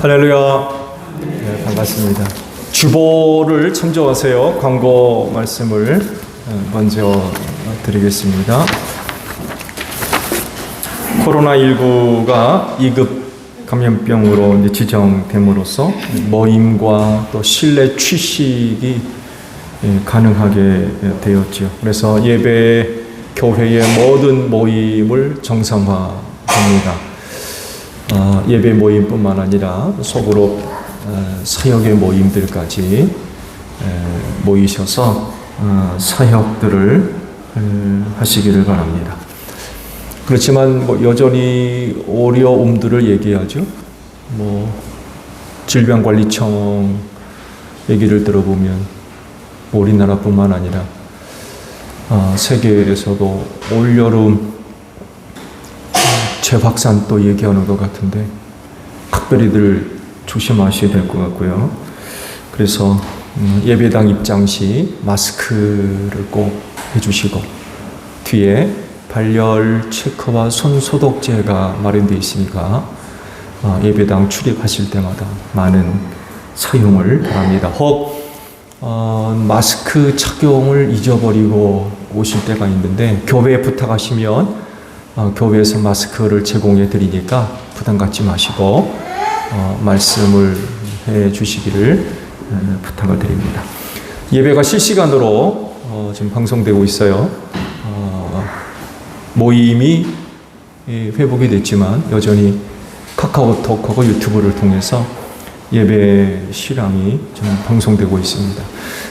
할렐루야. 네, 반갑습니다. 주보를 참조하세요. 광고 말씀을 먼저 드리겠습니다. 코로나19가 2급 감염병으로 이제 지정됨으로써 모임과 또 실내 취식이 가능하게 되었죠. 그래서 예배, 교회의 모든 모임을 정상화합니다. 예배 모임뿐만 아니라 소그룹 사역의 모임들까지 모이셔서 사역들을 하시기를 바랍니다. 그렇지만 여전히 어려움들을 얘기하죠. 질병관리청 얘기를 들어보면 우리나라뿐만 아니라 세계에서도 올여름 재확산 또 얘기하는 것 같은데 각별히들 조심하셔야 될 것 같고요. 그래서 예배당 입장 시 마스크를 꼭 해주시고 뒤에 발열 체크와 손 소독제가 마련되어 있으니까 예배당 출입하실 때마다 많은 사용을 바랍니다. 혹 마스크 착용을 잊어버리고 오실 때가 있는데 교회에 부탁하시면 교회에서 마스크를 제공해 드리니까 부담 갖지 마시고 말씀을 해 주시기를 부탁을 드립니다. 예배가 실시간으로 지금 방송되고 있어요. 모임이 회복이 됐지만 여전히 카카오톡하고 유튜브를 통해서 예배 실황이 좀 방송되고 있습니다.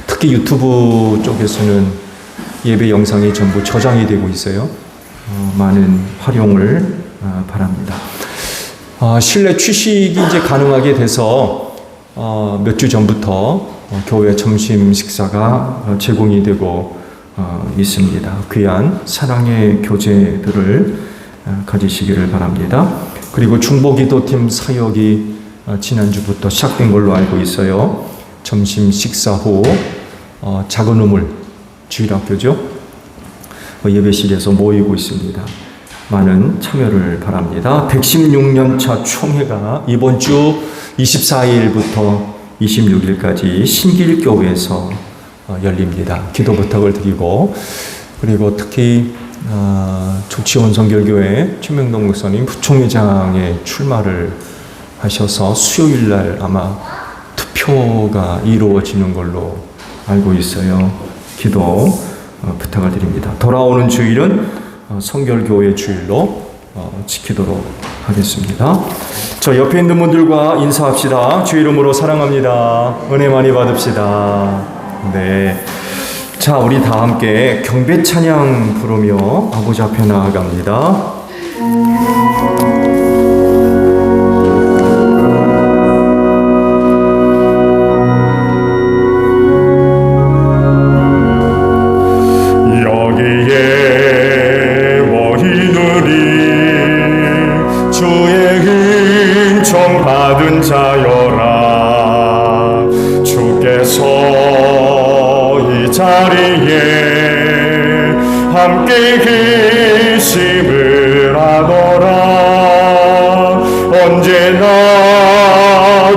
특히 유튜브 쪽에서는 예배 영상이 전부 저장이 되고 있어요. 많은 활용을 바랍니다. 실내 취식이 이제 가능하게 돼서 몇 주 전부터 교회 점심 식사가 제공이 되고 있습니다. 귀한 사랑의 교제들을 가지시기를 바랍니다. 그리고 중보기도팀 사역이 지난주부터 시작된 걸로 알고 있어요. 점심 식사 후 작은 우물 주일학교죠. 예배실에서 모이고 있습니다. 많은 참여를 바랍니다. 116년차 총회가 이번 주 24일부터 26일까지 신길교회에서 열립니다. 기도 부탁을 드리고 그리고 특히 조치원 성결교회 최명동 목사님 부총회장에 출마를 하셔서 수요일날 아마 투표가 이루어지는 걸로 알고 있어요. 기도 부탁을 드립니다. 돌아오는 주일은 성결교회 주일로 지키도록 하겠습니다. 저 옆에 있는 분들과 인사합시다. 주 이름으로 사랑합니다. 은혜 많이 받읍시다. 네. 자, 우리 다 함께 경배 찬양 부르며 아버지 앞에 나아갑니다. 함께 계심을 아노라. 언제나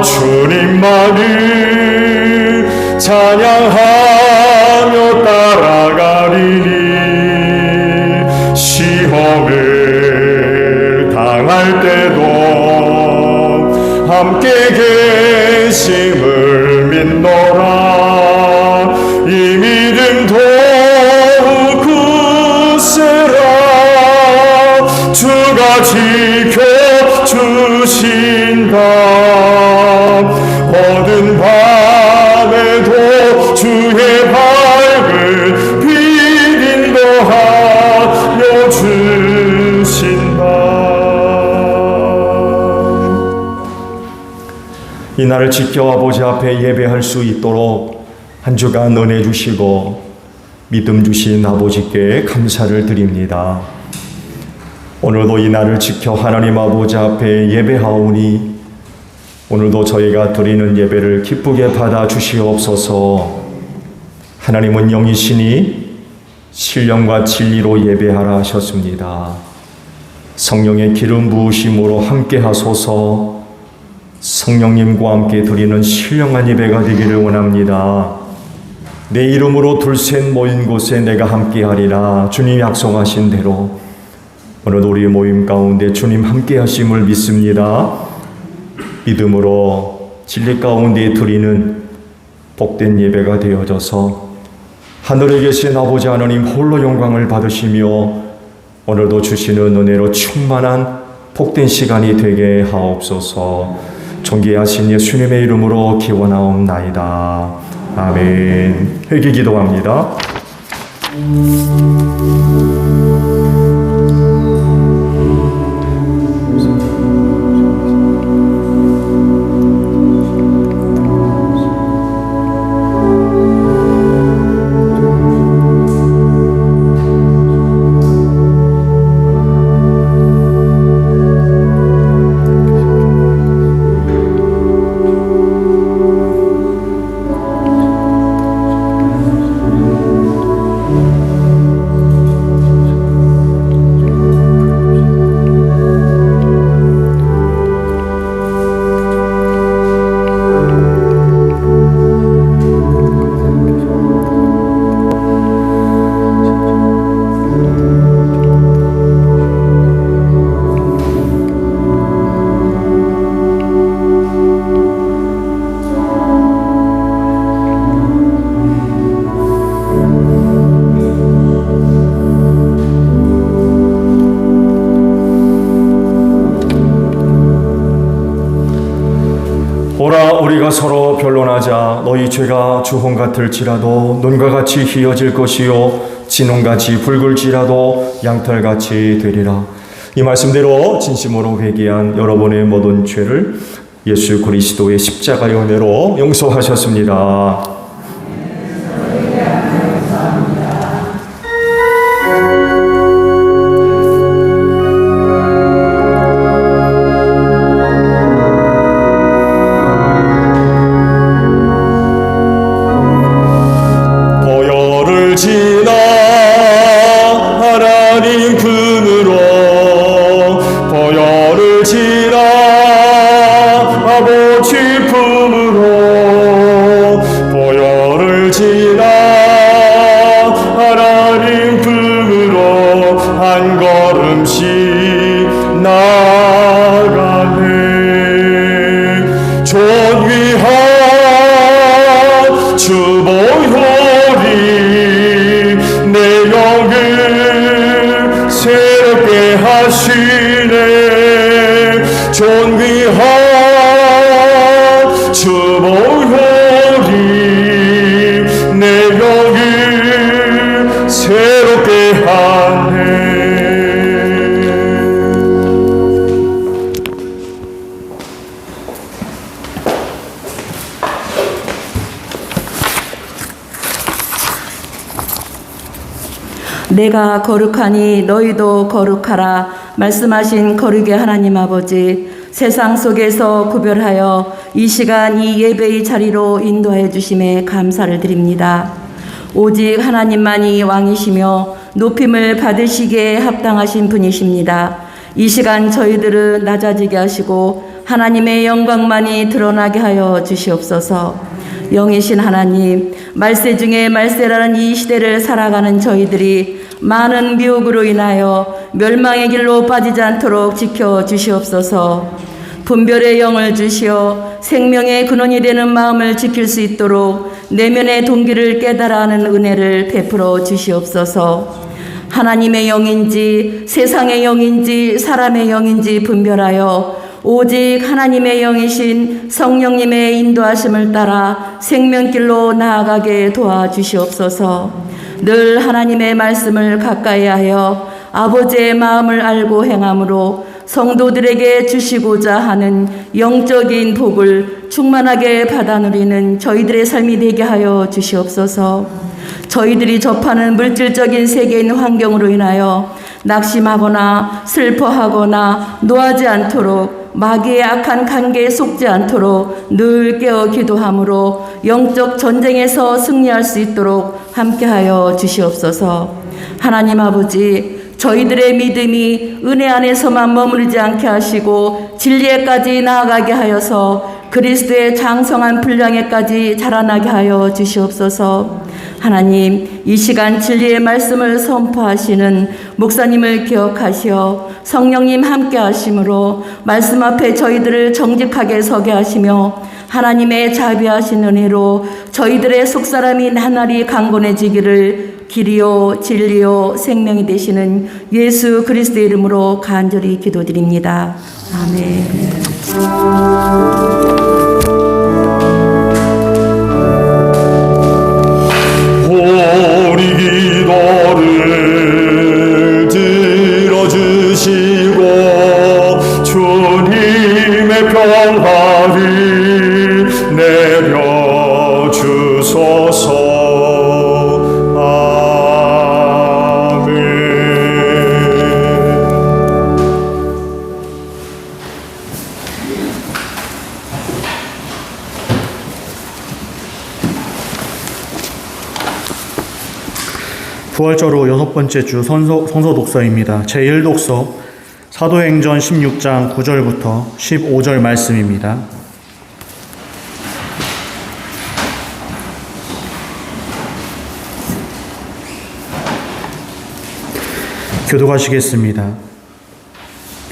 주님만을 찬양하며 따라가리니 시험을 당할 때도 함께 계심을 믿노라. 이 믿음 더욱 굳세라. 주가 지켜주신다. 어두운 밤에도 주의 밝은 빛 인도하여 주신다. 이 날을 지켜 아버지 앞에 예배할 수 있도록 한 주간 은혜 주시고 믿음 주신 아버지께 감사를 드립니다. 오늘도 이 날을 지켜 하나님 아버지 앞에 예배하오니 오늘도 저희가 드리는 예배를 기쁘게 받아 주시옵소서. 하나님은 영이시니 신령과 진리로 예배하라 하셨습니다. 성령의 기름 부으심으로 함께 하소서. 성령님과 함께 드리는 신령한 예배가 되기를 원합니다. 내 이름으로 둘셋 모인 곳에 내가 함께 하리라. 주님 약속하신 대로 오늘 우리 모임 가운데 주님 함께 하심을 믿습니다. 믿음으로 진리 가운데 드리는 복된 예배가 되어져서 하늘에 계신 아버지 하나님 홀로 영광을 받으시며 오늘도 주시는 은혜로 충만한 복된 시간이 되게 하옵소서. 존귀하신 예수님의 이름으로 기원하옵나이다. 아멘. 회개 기도합니다. 오라 우리가 서로 변론하자. 너희 죄가 주홍 같을지라도 눈과 같이 희어질 것이요 진홍같이 붉을지라도 양털같이 되리라. 이 말씀대로 진심으로 회개한 여러분의 모든 죄를 예수 그리스도의 십자가의 은혜로 용서하셨습니다. 지나 하나님 품으로 보혈을 지나 아버지 품으로 보혈을 지나 하나님 품으로 한 걸음씩 나가네. 존귀한 주 보혈이 내 영을 새롭게 하시네. 존귀한 주 보혈이 내 영을 새롭게 하네. 내가 거룩하니 너희도 거룩하라 말씀하신 거룩의 하나님 아버지, 세상 속에서 구별하여 이 시간 이 예배의 자리로 인도해 주심에 감사를 드립니다. 오직 하나님만이 왕이시며 높임을 받으시기에 합당하신 분이십니다. 이 시간 저희들을 낮아지게 하시고 하나님의 영광만이 드러나게 하여 주시옵소서. 영이신 하나님, 말세 중에 말세라는 이 시대를 살아가는 저희들이 많은 미혹으로 인하여 멸망의 길로 빠지지 않도록 지켜 주시옵소서. 분별의 영을 주시어 생명의 근원이 되는 마음을 지킬 수 있도록 내면의 동기를 깨달아 하는 은혜를 베풀어 주시옵소서. 하나님의 영인지 세상의 영인지 사람의 영인지 분별하여 오직 하나님의 영이신 성령님의 인도하심을 따라 생명길로 나아가게 도와주시옵소서. 늘 하나님의 말씀을 가까이 하여 아버지의 마음을 알고 행함으로 성도들에게 주시고자 하는 영적인 복을 충만하게 받아 누리는 저희들의 삶이 되게 하여 주시옵소서. 저희들이 접하는 물질적인 세계인 환경으로 인하여 낙심하거나 슬퍼하거나 노하지 않도록 마귀의 악한 관계에 속지 않도록 늘 깨어 기도함으로 영적 전쟁에서 승리할 수 있도록 함께하여 주시옵소서. 하나님 아버지, 저희들의 믿음이 은혜 안에서만 머무르지 않게 하시고 진리에까지 나아가게 하여서 그리스도의 장성한 분량에까지 자라나게 하여 주시옵소서. 하나님, 이 시간 진리의 말씀을 선포하시는 목사님을 기억하시어 성령님 함께 하심으로 말씀 앞에 저희들을 정직하게 서게 하시며 하나님의 자비하신 은혜로 저희들의 속사람이 나날이 강건해지기를 길이요 진리요 생명이 되시는 예수 그리스도의 이름으로 간절히 기도드립니다. 아멘. 우리 기도를 들어주시고 주님의 평화를 내려주소서. 부활절호 6번째 주 성서 독서입니다. 제1독서 사도행전 16장 9절부터 15절 말씀입니다. 교독하시겠습니다.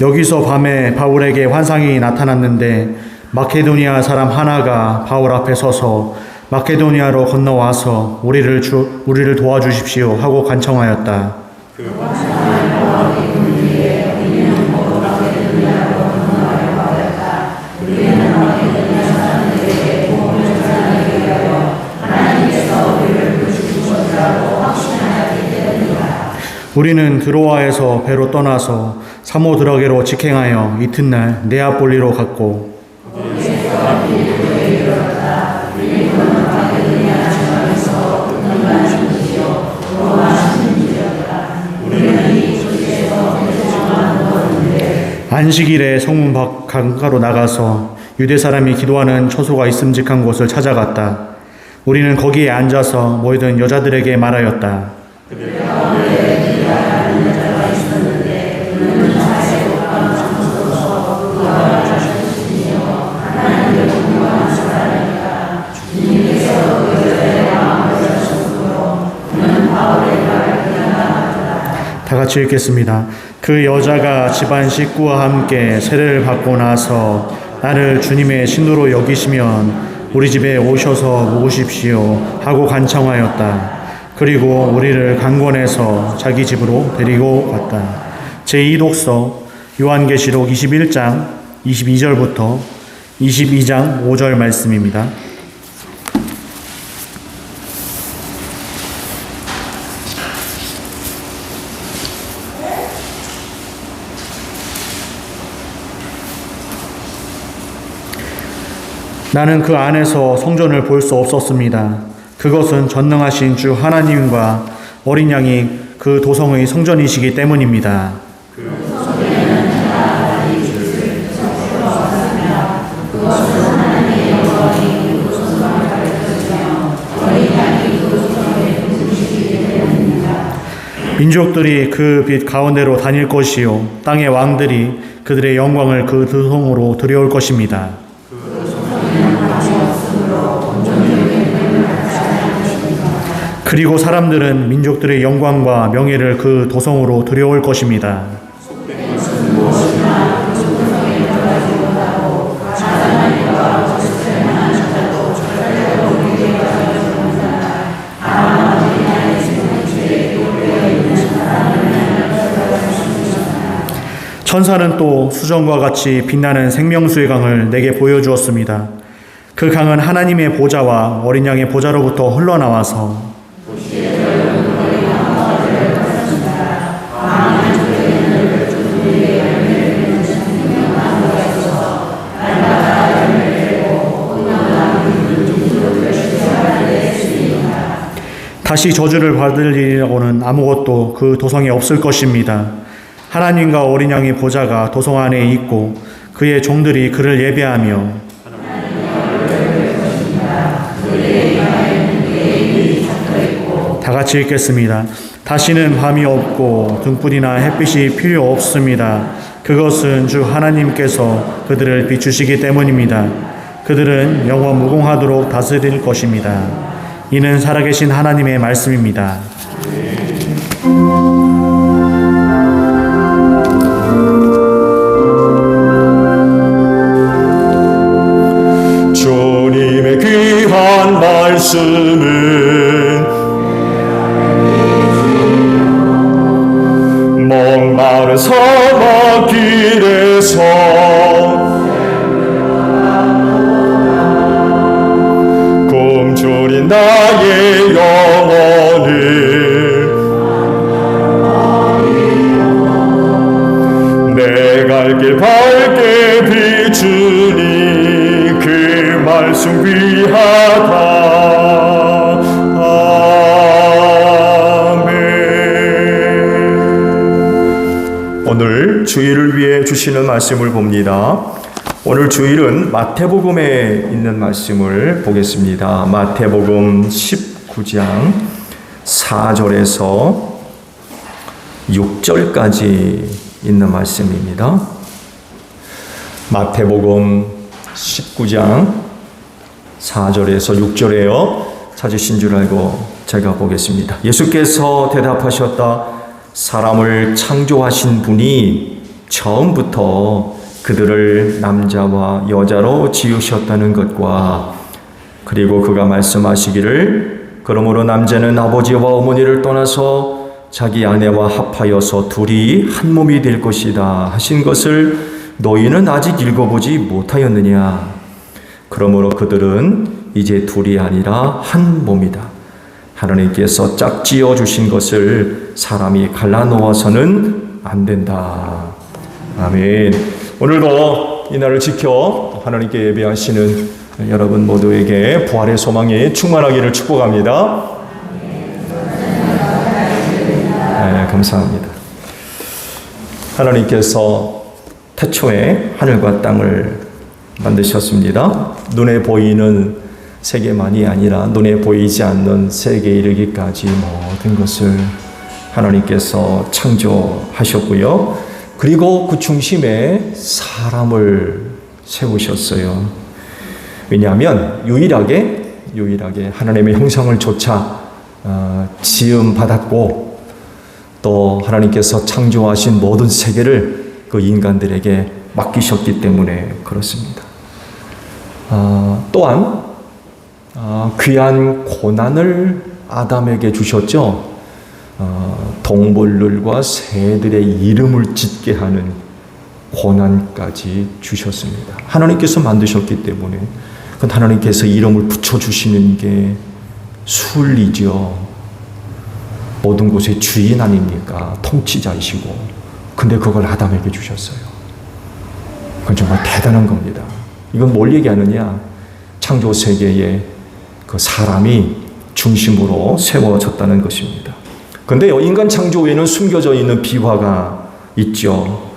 여기서 밤에 바울에게 환상이 나타났는데 마케도니아 사람 하나가 바울 앞에 서서 마케도니아로 건너와서 우리를 도와주십시오 하고 간청하였다. 우리는 드로아에서 배로 떠나서 사모드라게로 직행하여 이튿날 네아폴리로 갔고 안식일에 성문 밖 강가로 나가서 유대 사람이 기도하는 처소가 있음직한 곳을 찾아갔다. 우리는 거기에 앉아서 모이던 여자들에게 말하였다. 다 같이 읽겠습니다. 그 여자가 집안 식구와 함께 세례를 받고 나서 나를 주님의 신도로 여기시면 우리 집에 오셔서 묵으십시오 하고 간청하였다. 그리고 우리를 강권해서 자기 집으로 데리고 갔다. 제2독서 요한계시록 21장 22절부터 22장 5절 말씀입니다. 나는 그 안에서 성전을 볼 수 없었습니다. 그것은 전능하신 주 하나님과 어린 양이 그 도성의 성전이시기 때문입니다. 민족들이 그 빛 가운데로 다닐 것이요 땅의 왕들이 그들의 영광을 그 도성으로 들여올 것입니다. 그리고 사람들은 민족들의 영광과 명예를 그 도성으로 들여올 것입니다. 천사는 또 수정과 같이 빛나는 생명수의 강을 내게 보여주었습니다. 그 강은 하나님의 보좌와 어린 양의 보좌로부터 흘러나와서 다시 저주를 받을 일이라고는 아무것도 그 도성에 없을 것입니다. 하나님과 어린 양의 보좌가 도성 안에 있고 그의 종들이 그를 예배하며 다 같이 읽겠습니다. 다시는 밤이 없고 등불이나 햇빛이 필요 없습니다. 그것은 주 하나님께서 그들을 비추시기 때문입니다. 그들은 영원 무궁하도록 다스릴 것입니다. 이는 살아계신 하나님의 말씀입니다. 주님의 귀한 말씀은 목마른 사막길에서 굶주린 나의 영혼을 내 갈 길 밝게 비추니 그 말씀 귀하다. 아멘. 오늘 주일을 위해 주시는 말씀을 봅니다. 오늘 주일은 마태복음에 있는 말씀을 보겠습니다. 마태복음 19장 4절에서 6절까지 있는 말씀입니다. 마태복음 19장 4절에서 6절에요. 찾으신 줄 알고 제가 보겠습니다. 예수께서 대답하셨다. 사람을 창조하신 분이 처음부터 그들을 남자와 여자로 지으셨다는 것과 그리고 그가 말씀하시기를 그러므로 남자는 아버지와 어머니를 떠나서 자기 아내와 합하여서 둘이 한 몸이 될 것이다 하신 것을 너희는 아직 읽어보지 못하였느냐. 그러므로 그들은 이제 둘이 아니라 한 몸이다. 하나님께서 짝지어 주신 것을 사람이 갈라놓아서는 안 된다. 아멘. 오늘도 이 날을 지켜 하나님께 예배하시는 여러분 모두에게 부활의 소망이 충만하기를 축복합니다. 네, 감사합니다. 하나님께서 태초에 하늘과 땅을 만드셨습니다. 눈에 보이는 세계만이 아니라 눈에 보이지 않는 세계에 이르기까지 모든 것을 하나님께서 창조하셨고요. 그리고 그 중심에 사람을 세우셨어요. 왜냐하면 유일하게 하나님의 형상을 조차 지음 받았고 또 하나님께서 창조하신 모든 세계를 그 인간들에게 맡기셨기 때문에 그렇습니다. 또한 귀한 고난을 아담에게 주셨죠. 동물들과 새들의 이름을 짓게 하는 고난까지 주셨습니다. 하나님께서 만드셨기 때문에 그건 하나님께서 이름을 붙여주시는 게 순리죠. 모든 곳의 주인 아닙니까? 통치자이시고. 근데 그걸 아담에게 주셨어요. 그건 정말 대단한 겁니다. 이건 뭘 얘기하느냐? 창조 세계에 그 사람이 중심으로 세워졌다는 것입니다. 그런데요, 인간 창조에는 숨겨져 있는 비화가 있죠.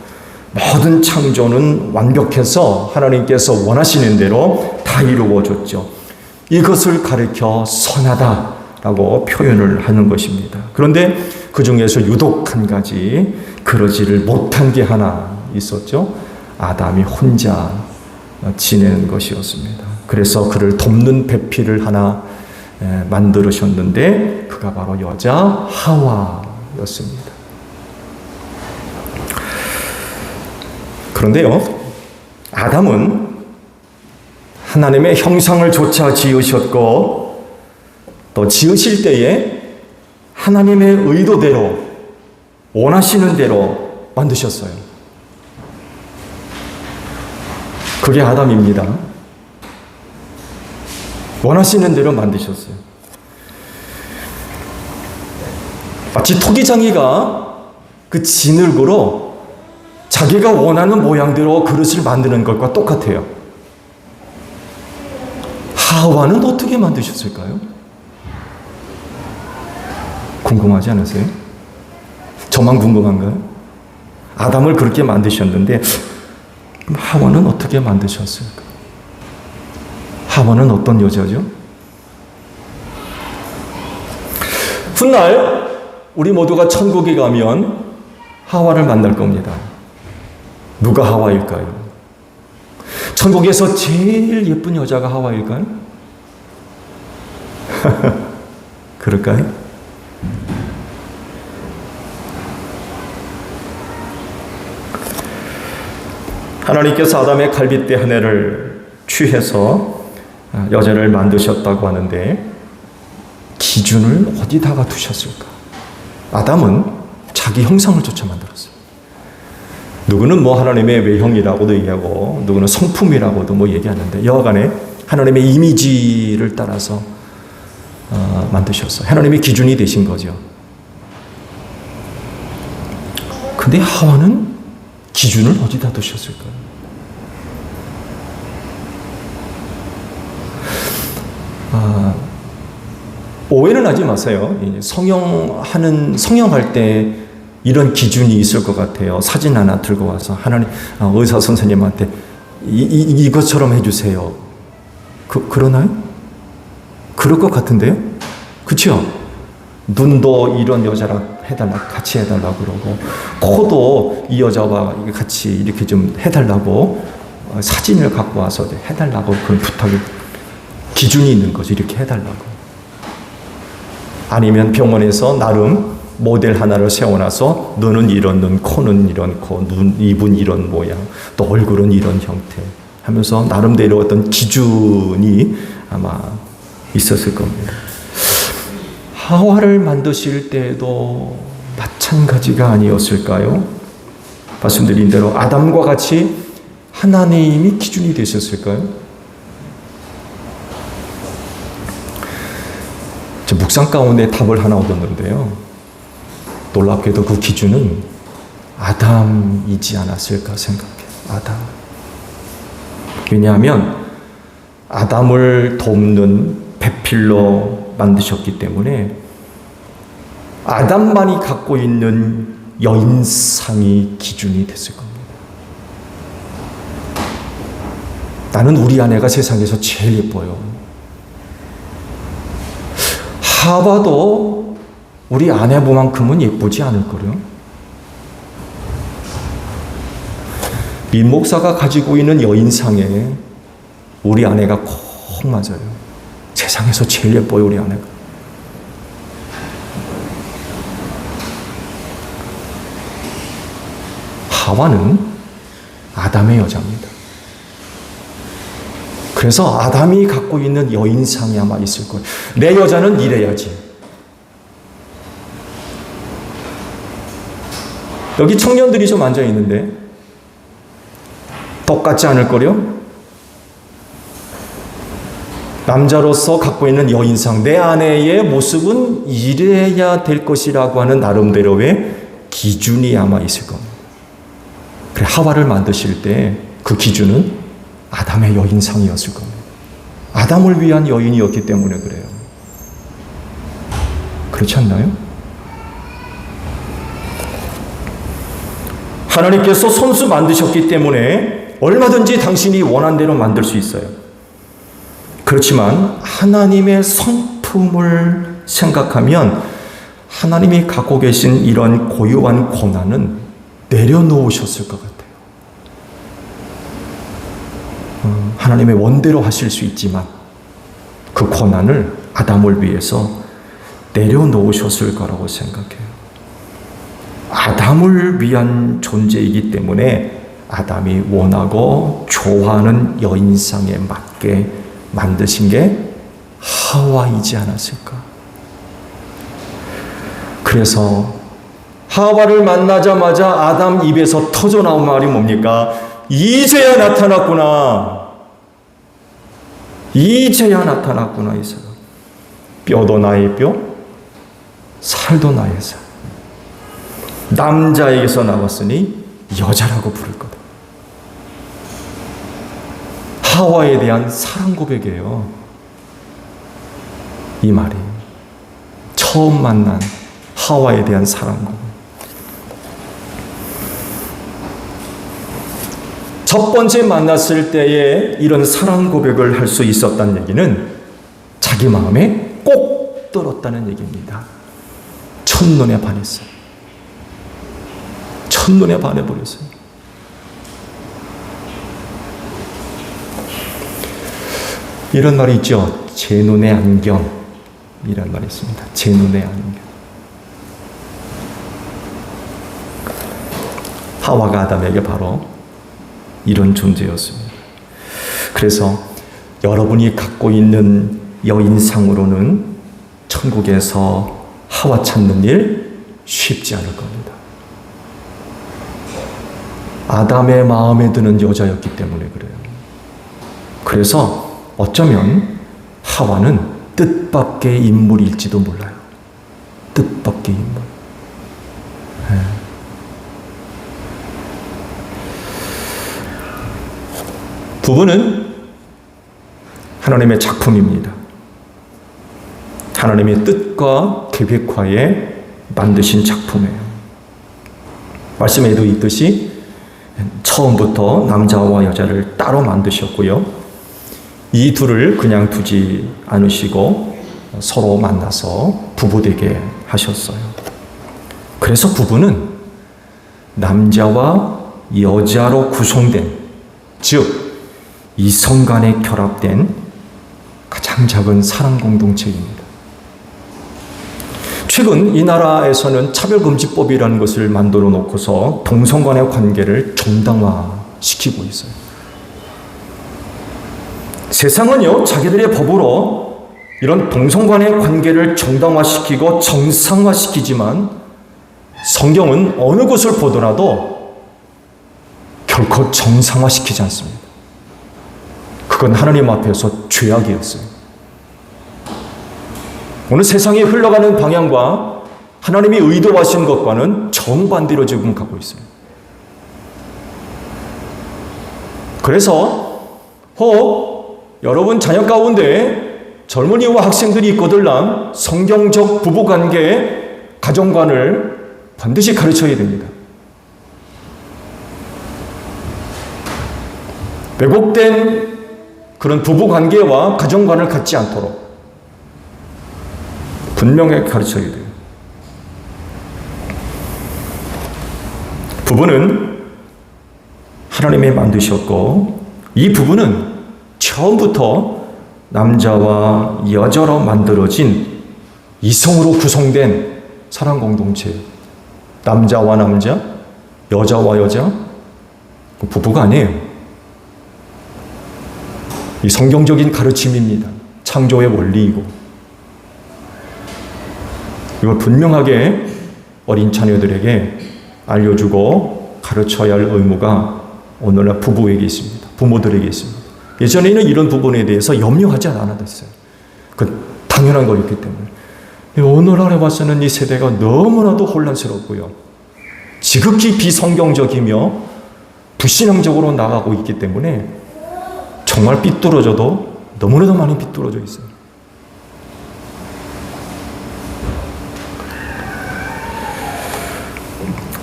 모든 창조는 완벽해서 하나님께서 원하시는 대로 다 이루어졌죠. 이것을 가리켜 선하다라고 표현을 하는 것입니다. 그런데 그 그 중에서 유독 한 가지 그러지를 못한 게 하나 있었죠. 아담이 혼자 지내는 것이었습니다. 그래서 그를 돕는 배필을 하나 만들으셨는데 그가 바로 여자 하와였습니다. 그런데요, 아담은 하나님의 형상을 조차 지으셨고 또 지으실 때에 하나님의 의도대로 원하시는 대로 만드셨어요. 그게 아담입니다. 원하시는 대로 만드셨어요. 마치 토기장이가 그 진흙으로 자기가 원하는 모양대로 그릇을 만드는 것과 똑같아요. 하와는 어떻게 만드셨을까요? 궁금하지 않으세요? 저만 궁금한가요? 아담을 그렇게 만드셨는데 하와는 어떻게 만드셨을까? 하와는 어떤 여자죠? 훗날 우리 모두가 천국에 가면 하와를 만날 겁니다. 누가 하와일까요? 천국에서 제일 예쁜 여자가 하와일까요? 그럴까요? 하나님께서 아담의 갈빗대 한 해를 취해서 여자를 만드셨다고 하는데 기준을 어디다가 두셨을까? 아담은 자기 형상을 쫓아 만들었어요. 누구는 뭐 하나님의 외형이라고도 얘기하고 누구는 성품이라고도 뭐 얘기하는데 여하간에 하나님의 이미지를 따라서 만드셨어요. 하나님의 기준이 되신 거죠. 근데 하와는 기준을 어디다 두셨을까요? 오해는 하지 마세요. 성형할 때 이런 기준이 있을 것 같아요. 사진 하나 들고 와서 하나님 의사 선생님한테 이것처럼 해주세요. 그러나요? 그럴 것 같은데요? 그렇죠? 눈도 이런 여자랑 같이 해달라고 그러고 코도 이 여자와 같이 이렇게 좀 해달라고 사진을 갖고 와서 해달라고 그런 부탁이 기준이 있는 거죠. 이렇게 해달라고. 아니면 병원에서 나름 모델 하나를 세워놔서 너는 이런 눈, 코는 이런 코, 입은 이런 모양, 또 얼굴은 이런 형태 하면서 나름대로 어떤 기준이 아마 있었을 겁니다. 하와를 만드실 때도 마찬가지가 아니었을까요? 말씀드린 대로 아담과 같이 하나님이 기준이 되셨을까요? 저 묵상 가운데 답을 하나 얻었는데요. 놀랍게도 그 기준은 아담이지 않았을까 생각해요. 아담. 왜냐하면 아담을 돕는 배필로 만드셨기 때문에 아담만이 갖고 있는 여인상이 기준이 됐을 겁니다. 나는 우리 아내가 세상에서 제일 예뻐요. 하와도 우리 아내보만큼은 예쁘지 않을 거요. 민 목사가 가지고 있는 여인상에 우리 아내가 콕 맞아요. 세상에서 제일 예뻐요, 우리 아내가. 하와는 아담의 여자입니다. 그래서 아담이 갖고 있는 여인상이 아마 있을 거예요. 내 여자는 이래야지. 여기 청년들이 좀 앉아 있는데 똑같지 않을 거요? 남자로서 갖고 있는 여인상, 내 아내의 모습은 이래야 될 것이라고 하는 나름대로의 기준이 아마 있을 겁니다. 그래, 하와를 만드실 때 그 기준은 아담의 여인상이었을 겁니다. 아담을 위한 여인이었기 때문에 그래요. 그렇지 않나요? 하나님께서 손수 만드셨기 때문에 얼마든지 당신이 원한 대로 만들 수 있어요. 그렇지만 하나님의 성품을 생각하면 하나님이 갖고 계신 이런 고유한 권한은 내려놓으셨을 것 같아요. 하나님의 원대로 하실 수 있지만 그 권한을 아담을 위해서 내려놓으셨을 거라고 생각해요. 아담을 위한 존재이기 때문에 아담이 원하고 좋아하는 여인상에 맞게 만드신 게 하와이지 않았을까? 그래서 하와를 만나자마자 아담 입에서 터져 나온 말이 뭡니까? 이제야 나타났구나. 이제야 나타났구나. 이 사람. 뼈도 나의 뼈, 살도 나의 살. 남자에게서 나왔으니 여자라고 부를 거다. 하와에 대한 사랑 고백이에요. 이 말이 처음 만난 하와에 대한 사랑 고백. 첫 번째 만났을 때에 이런 사랑 고백을 할 수 있었다는 얘기는 자기 마음에 꼭 들었다는 얘기입니다. 첫눈에 반했어요. 첫눈에 반해버렸어요. 이런 말이 있죠. 제 눈의 안경. 이런 말이 있습니다. 제 눈의 안경. 하와가 아담에게 바로 이런 존재였습니다. 그래서 여러분이 갖고 있는 여인상으로는 천국에서 하와 찾는 일 쉽지 않을 겁니다. 아담의 마음에 드는 여자였기 때문에 그래요. 그래서 어쩌면 하와는 뜻밖의 인물일지도 몰라요. 뜻밖의 인물. 부부는 하나님의 작품입니다. 하나님의 뜻과 계획하에 만드신 작품이에요. 말씀에도 있듯이 처음부터 남자와 여자를 따로 만드셨고요. 이 둘을 그냥 두지 않으시고 서로 만나서 부부되게 하셨어요. 그래서 부부는 남자와 여자로 구성된, 즉 이성 간에 결합된 가장 작은 사랑 공동체입니다. 최근 이 나라에서는 차별금지법이라는 것을 만들어 놓고서 동성 간의 관계를 정당화시키고 있어요. 세상은요, 자기들의 법으로 이런 동성 간의 관계를 정당화시키고 정상화시키지만 성경은 어느 것을 보더라도 결코 정상화시키지 않습니다. 그건 하나님 앞에서 죄악이었어요. 오늘 세상이 흘러가는 방향과 하나님이 의도하신 것과는 정반대로 지금 가고 있어요. 그래서 여러분 자녀 가운데 젊은이와 학생들이 있거들랑 성경적 부부관계, 가정관을 반드시 가르쳐야 됩니다. 왜곡된 그런 부부관계와 가정관을 갖지 않도록 분명하게 가르쳐야 돼요. 부부는 하나님이 만드셨고 이 부부는 처음부터 남자와 여자로 만들어진 이성으로 구성된 사랑 공동체. 남자와 남자, 여자와 여자, 부부가 아니에요. 이 성경적인 가르침입니다. 창조의 원리이고 이걸 분명하게 어린 자녀들에게 알려주고 가르쳐야 할 의무가 오늘날 부부에게 있습니다. 부모들에게 있습니다. 예전에는 이런 부분에 대해서 염려하지 않았어요. 그 당연한 거였기 때문에. 오늘날에 봐서는 이 세대가 너무나도 혼란스럽고요. 지극히 비성경적이며 불신앙적으로 나가고 있기 때문에 정말 삐뚤어져도 너무나도 많이 삐뚤어져 있어요.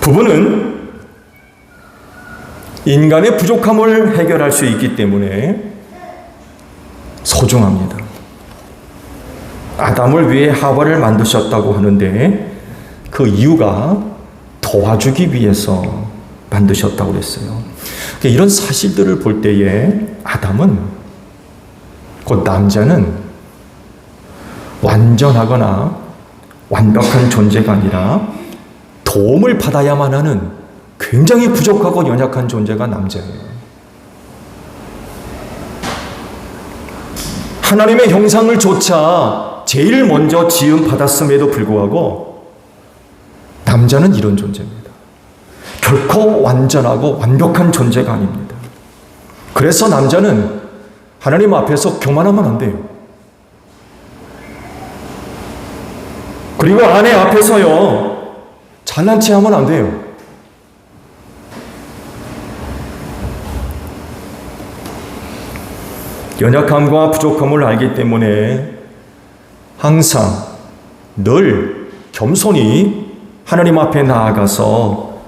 부부는 인간의 부족함을 해결할 수 있기 때문에 소중합니다. 아담을 위해 하와를 만드셨다고 하는데 그 이유가 도와주기 위해서 만드셨다고 그랬어요. 그러니까 이런 사실들을 볼 때에 아담은, 곧 남자는 완전하거나 완벽한 존재가 아니라 도움을 받아야만 하는 굉장히 부족하고 연약한 존재가 남자예요. 하나님의 형상을 조차 제일 먼저 지음 받았음에도 불구하고 남자는 이런 존재입니다. 결코 완전하고 완벽한 존재가 아닙니다. 그래서 남자는 하나님 앞에서 교만하면 안 돼요. 그리고 아내 앞에서요, 잘난 체 하면 안 돼요. 연약함과 부족함을 알기 때문에 항상 늘 겸손히 하나님 앞에 나아가서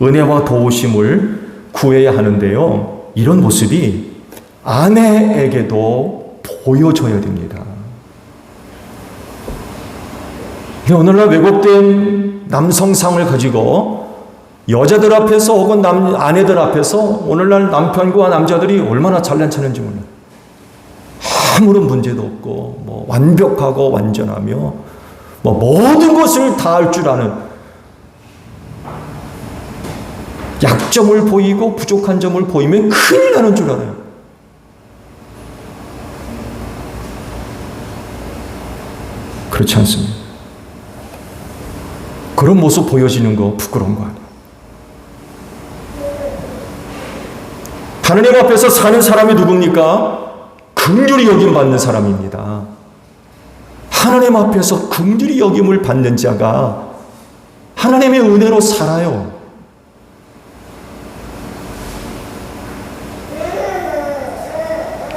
은혜와 도우심을 구해야 하는데요. 이런 모습이 아내에게도 보여줘야 됩니다. 오늘날 왜곡된 남성상을 가지고 여자들 앞에서 혹은 아내들 앞에서 오늘날 남편과 남자들이 얼마나 잘난 체는지 몰라요. 아무런 문제도 없고 완벽하고 완전하며 모든 것을 다 할 줄 아는, 약점을 보이고 부족한 점을 보이면 큰일 나는 줄 알아요. 그렇지 않습니다. 그런 모습 보여지는 거 부끄러운 거 아니에요. 하나님 앞에서 사는 사람이 누굽니까? 긍휼히 여김 받는 사람입니다. 하나님 앞에서 긍휼히 여김을 받는 자가 하나님의 은혜로 살아요.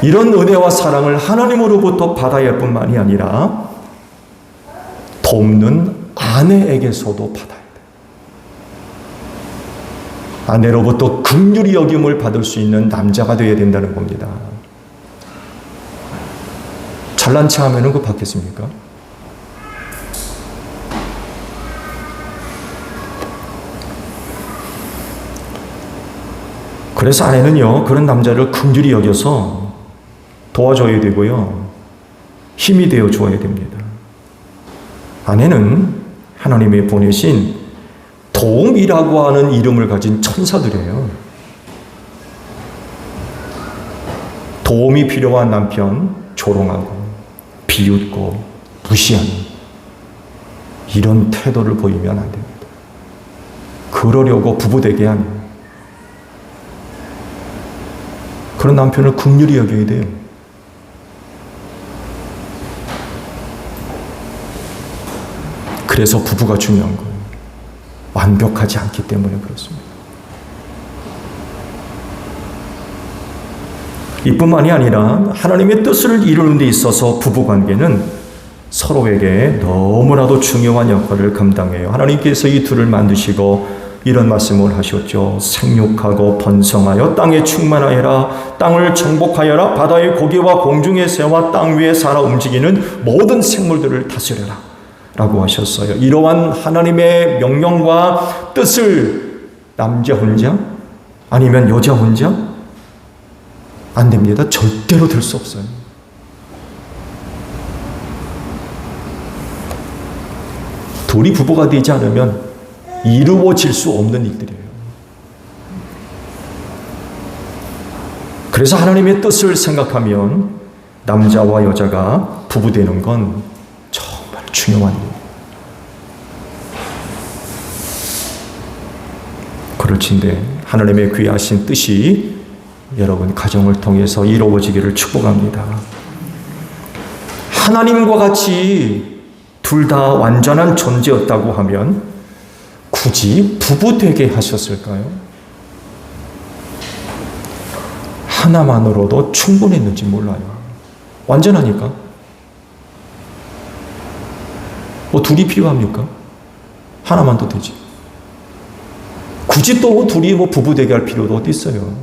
이런 은혜와 사랑을 하나님으로부터 받아야 할 뿐만이 아니라 돕는 아내에게서도 받아야 돼요. 아내로부터 긍휼히 여김을 받을 수 있는 남자가 되어야 된다는 겁니다. 잘난 체 하면은 그거 받겠습니까? 그래서 아내는요, 그런 남자를 긍휼히 여겨서 도와줘야 되고요, 힘이 되어 줘야 됩니다. 아내는 하나님이 보내신 도움이라고 하는 이름을 가진 천사들이에요. 도움이 필요한 남편 조롱하고 비웃고 무시하는 이런 태도를 보이면 안 됩니다. 그러려고 부부되게 하는 그런 남편을 긍휼히 여겨야 돼요. 그래서 부부가 중요한 거예요. 완벽하지 않기 때문에 그렇습니다. 이뿐만이 아니라 하나님의 뜻을 이루는 데 있어서 부부관계는 서로에게 너무나도 중요한 역할을 감당해요. 하나님께서 이 둘을 만드시고 이런 말씀을 하셨죠. 생육하고 번성하여 땅에 충만하여라. 땅을 정복하여라. 바다의 고기와 공중의 새와 땅 위에 살아 움직이는 모든 생물들을 다스려라 라고 하셨어요. 이러한 하나님의 명령과 뜻을 남자 혼자 아니면 여자 혼자 안 됩니다. 절대로 될 수 없어요. 둘이 부부가 되지 않으면 이루어질 수 없는 일들이에요. 그래서 하나님의 뜻을 생각하면 남자와 여자가 부부 되는 건 정말 중요한 일이에요. 그럴진데 하나님의 귀하신 뜻이 여러분 가정을 통해서 이루어지기를 축복합니다. 하나님과 같이 둘 다 완전한 존재였다고 하면 굳이 부부 되게 하셨을까요? 하나만으로도 충분했는지 몰라요. 완전하니까. 둘이 필요합니까? 하나만도 되지. 굳이 또 둘이 부부 되게 할 필요도 어디 있어요?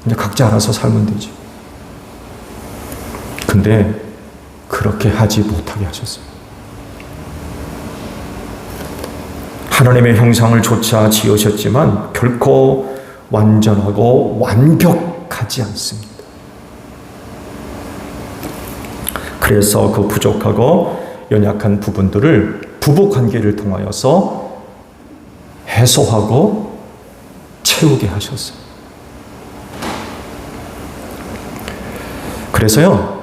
이제 각자 알아서 살면 되지. 근데 그렇게 하지 못하게 하셨어요. 하나님의 형상을 조차 지으셨지만 결코 완전하고 완벽하지 않습니다. 그래서 그 부족하고 연약한 부분들을 부부관계를 통하여서 해소하고 채우게 하셨어요. 그래서요,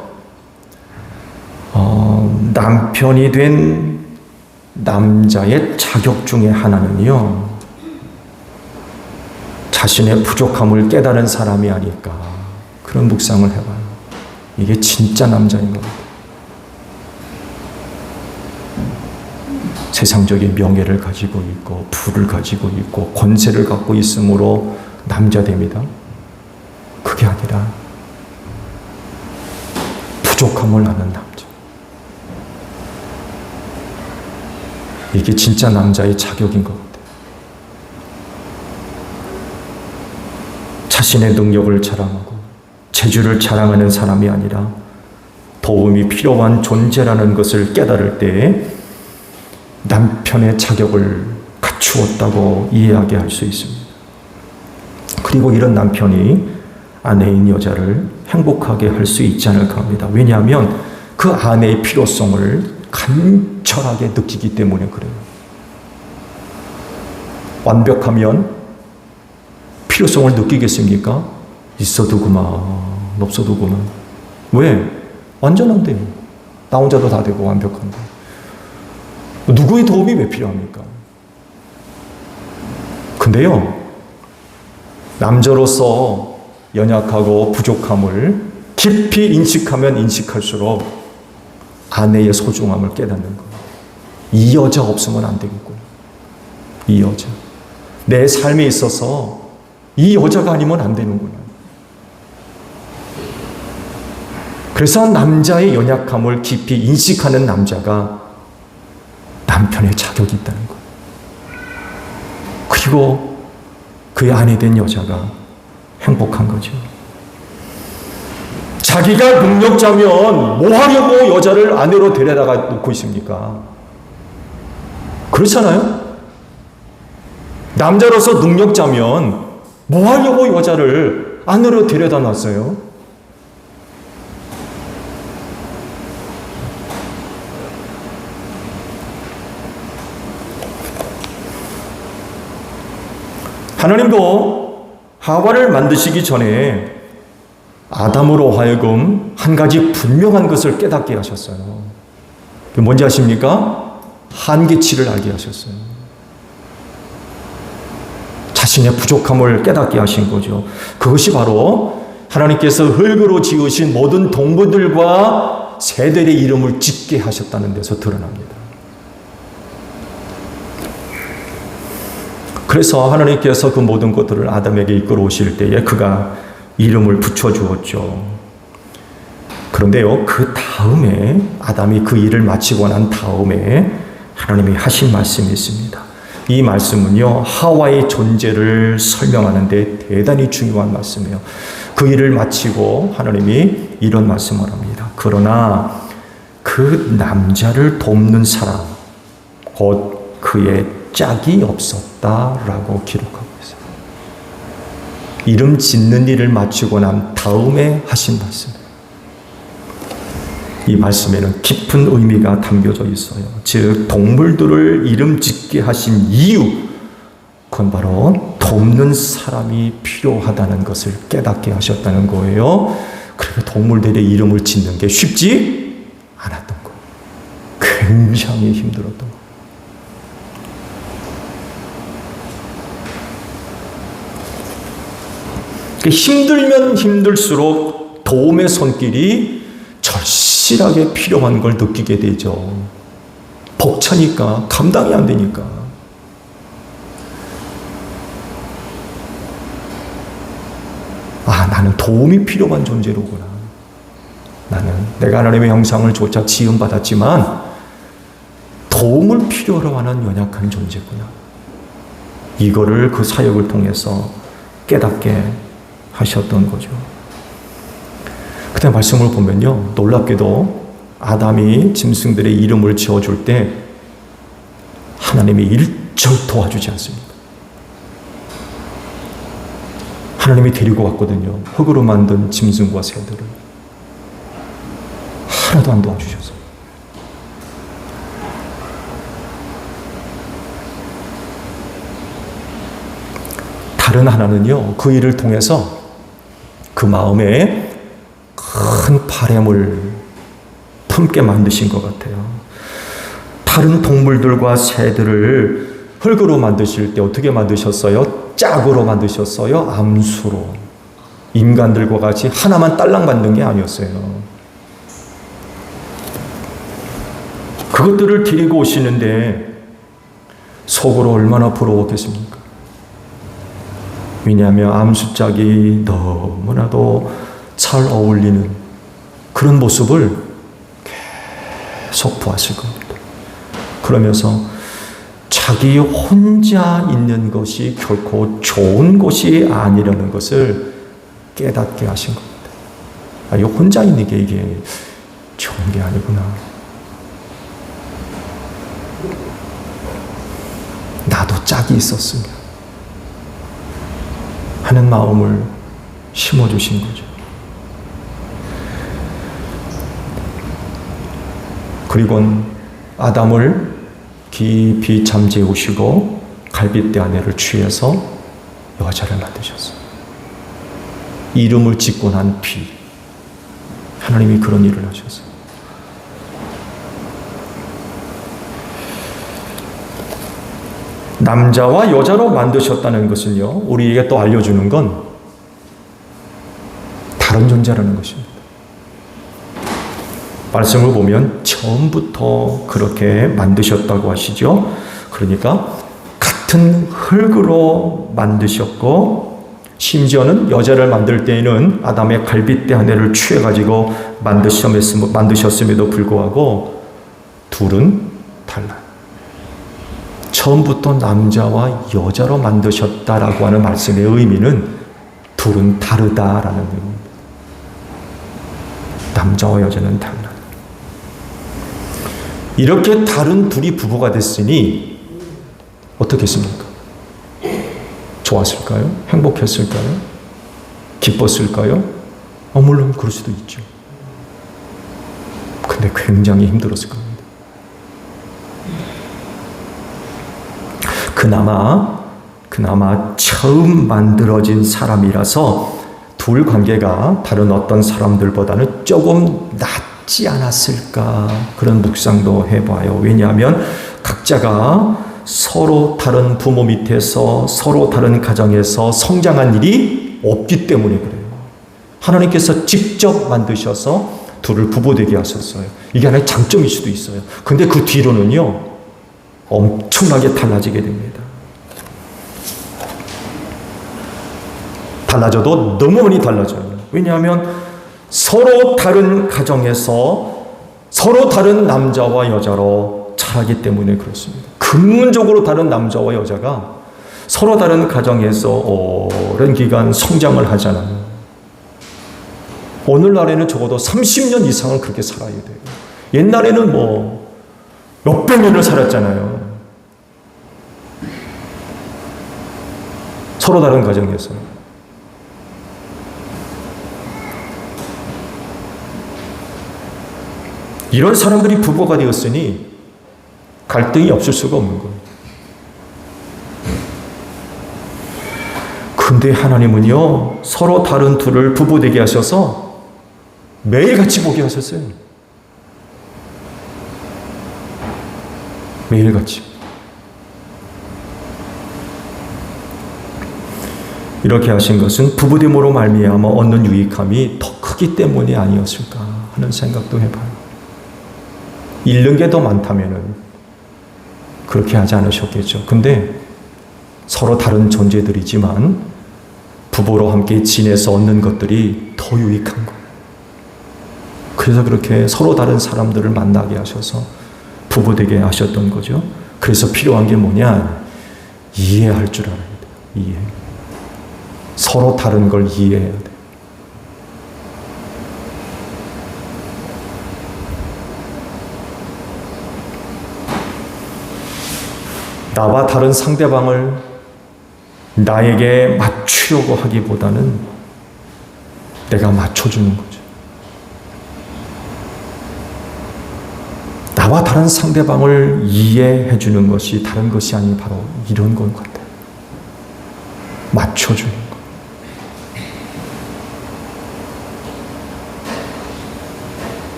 남편이 된 남자의 자격 중에 하나는요, 자신의 부족함을 깨달은 사람이 아닐까, 그런 묵상을 해봐요. 이게 진짜 남자인 겁니다. 세상적인 명예를 가지고 있고 부를 가지고 있고 권세를 갖고 있으므로 남자 됩니다. 그게 아니라 부족함을 아는 남자. 이게 진짜 남자의 자격인 것 같아요. 자신의 능력을 자랑하고 재주를 자랑하는 사람이 아니라 도움이 필요한 존재라는 것을 깨달을 때에 남편의 자격을 갖추었다고 이해하게 할 수 있습니다. 그리고 이런 남편이 아내인 여자를 행복하게 할 수 있지 않을까 합니다. 왜냐하면 그 아내의 필요성을 간절하게 느끼기 때문에 그래요. 완벽하면 필요성을 느끼겠습니까? 있어도 그만, 없어도 그만. 왜? 완전한데요. 나 혼자도 다 되고 완벽한데. 누구의 도움이 왜 필요합니까? 근데요, 남자로서 연약하고 부족함을 깊이 인식하면 인식할수록 아내의 소중함을 깨닫는 거예요. 이 여자 없으면 안 되겠구나. 이 여자. 내 삶에 있어서 이 여자가 아니면 안 되는구나. 그래서 남자의 연약함을 깊이 인식하는 남자가 남편의 자격이 있다는 거예요. 그리고 그의 아내 된 여자가 행복한 거죠. 자기가 능력자면 뭐 하려고 여자를 아내로 데려다가 놓고 있습니까? 그렇잖아요? 남자로서 능력자면 뭐 하려고 여자를 아내로 데려다 놨어요? 하나님도 하와를 만드시기 전에 아담으로 하여금 한 가지 분명한 것을 깨닫게 하셨어요. 그게 뭔지 아십니까? 한계치를 알게 하셨어요. 자신의 부족함을 깨닫게 하신 거죠. 그것이 바로 하나님께서 흙으로 지으신 모든 동물들과 새들의 이름을 짓게 하셨다는 데서 드러납니다. 그래서 하나님께서 그 모든 것들을 아담에게 이끌어 오실 때에 그가 이름을 붙여주었죠. 그런데요, 그 다음에 아담이 그 일을 마치고 난 다음에 하나님이 하신 말씀이 있습니다. 이 말씀은요, 하와의 존재를 설명하는 데 대단히 중요한 말씀이에요. 그 일을 마치고 하나님이 이런 말씀을 합니다. 그러나 그 남자를 돕는 사람, 곧 그의 짝이 없었다라고 기록하고 있어요. 이름 짓는 일을 마치고 난 다음에 하신 말씀이에요. 이 말씀에는 깊은 의미가 담겨져 있어요. 즉, 동물들을 이름 짓게 하신 이유, 그건 바로 돕는 사람이 필요하다는 것을 깨닫게 하셨다는 거예요. 그리고 동물들의 이름을 짓는 게 쉽지 않았던 거예요. 굉장히 힘들었던 거예요. 힘들면 힘들수록 도움의 손길이 절실하게 필요한 걸 느끼게 되죠. 벅차니까, 감당이 안 되니까. 아, 나는 도움이 필요한 존재로구나. 내가 하나님의 형상을 조차 지음받았지만 도움을 필요로 하는 연약한 존재구나. 이거를 그 사역을 통해서 깨닫게 하셨던 거죠. 그때 말씀을 보면요, 놀랍게도 아담이 짐승들의 이름을 지어줄 때 하나님이 절 도와주지 않습니다. 하나님이 데리고 왔거든요. 흙으로 만든 짐승과 새들을. 하나도 안 도와주셨어요. 다른 하나는요, 그 일을 통해서 그 마음에 큰 바램을 품게 만드신 것 같아요. 다른 동물들과 새들을 흙으로 만드실 때 어떻게 만드셨어요? 짝으로 만드셨어요? 암수로. 인간들과 같이 하나만 딸랑 만든 게 아니었어요. 그것들을 데리고 오시는데 속으로 얼마나 부러웠겠습니까? 왜냐하면 암수짝이 너무나도 잘 어울리는 그런 모습을 계속 보았을 겁니다. 그러면서 자기 혼자 있는 것이 결코 좋은 것이 아니라는 것을 깨닫게 하신 겁니다. 아, 이 혼자 있는 게 이게 좋은 게 아니구나. 나도 짝이 있었으면 하는 마음을 심어주신 거죠. 그리고는 아담을 깊이 잠재우시고 갈빗대 아내를 취해서 여자를 만드셨어요. 이름을 짓고 난 뒤 하나님이 그런 일을 하셨어요. 남자와 여자로 만드셨다는 것은요, 우리에게 또 알려주는 건 다른 존재라는 것입니다. 말씀을 보면 처음부터 그렇게 만드셨다고 하시죠. 그러니까 같은 흙으로 만드셨고, 심지어는 여자를 만들 때에는 아담의 갈빗대 한 해를 취해가지고 만드셨음에도 불구하고 둘은 달라요. 처음부터 남자와 여자로 만드셨다라고 하는 말씀의 의미는 둘은 다르다라는 의미입니다. 남자와 여자는 달라. 이렇게 다른 둘이 부부가 됐으니 어떻겠습니까? 좋았을까요? 행복했을까요? 기뻤을까요? 물론 그럴 수도 있죠. 근데 굉장히 힘들었을 겁니다. 그나마 처음 만들어진 사람이라서 둘 관계가 다른 어떤 사람들보다는 조금 낫지 않았을까, 그런 묵상도 해봐요. 왜냐하면 각자가 서로 다른 부모 밑에서 서로 다른 가정에서 성장한 일이 없기 때문에 그래요. 하나님께서 직접 만드셔서 둘을 부부되게 하셨어요. 이게 하나의 장점일 수도 있어요. 근데 그 뒤로는요, 엄청나게 달라지게 됩니다. 달라져도 너무 많이 달라져요. 왜냐하면 서로 다른 가정에서 서로 다른 남자와 여자로 자라기 때문에 그렇습니다. 근본적으로 다른 남자와 여자가 서로 다른 가정에서 오랜 기간 성장을 하잖아요. 오늘날에는 적어도 30년 이상은 그렇게 살아야 돼요. 옛날에는 몇백 년을 살았잖아요. 서로 다른 가정에서. 이런 사람들이 부부가 되었으니 갈등이 없을 수가 없는 거예요. 근데 하나님은요, 서로 다른 둘을 부부되게 하셔서 매일 같이 보게 하셨어요. 매일 같이. 이렇게 하신 것은 부부됨으로 말미암아 얻는 유익함이 더 크기 때문이 아니었을까 하는 생각도 해봐요. 잃는 게 더 많다면은 그렇게 하지 않으셨겠죠. 근데 서로 다른 존재들이지만 부부로 함께 지내서 얻는 것들이 더 유익한 거예요. 그래서 그렇게 서로 다른 사람들을 만나게 하셔서 부부되게 하셨던 거죠. 그래서 필요한 게 뭐냐? 이해할 줄 알아야 돼요. 이해. 서로 다른 걸 이해해야 돼요. 나와 다른 상대방을 나에게 맞추려고 하기보다는 내가 맞춰주는 거죠. 나와 다른 상대방을 이해해 주는 것이 다른 것이 아닌 바로 이런 것 같아요. 맞춰주는 것.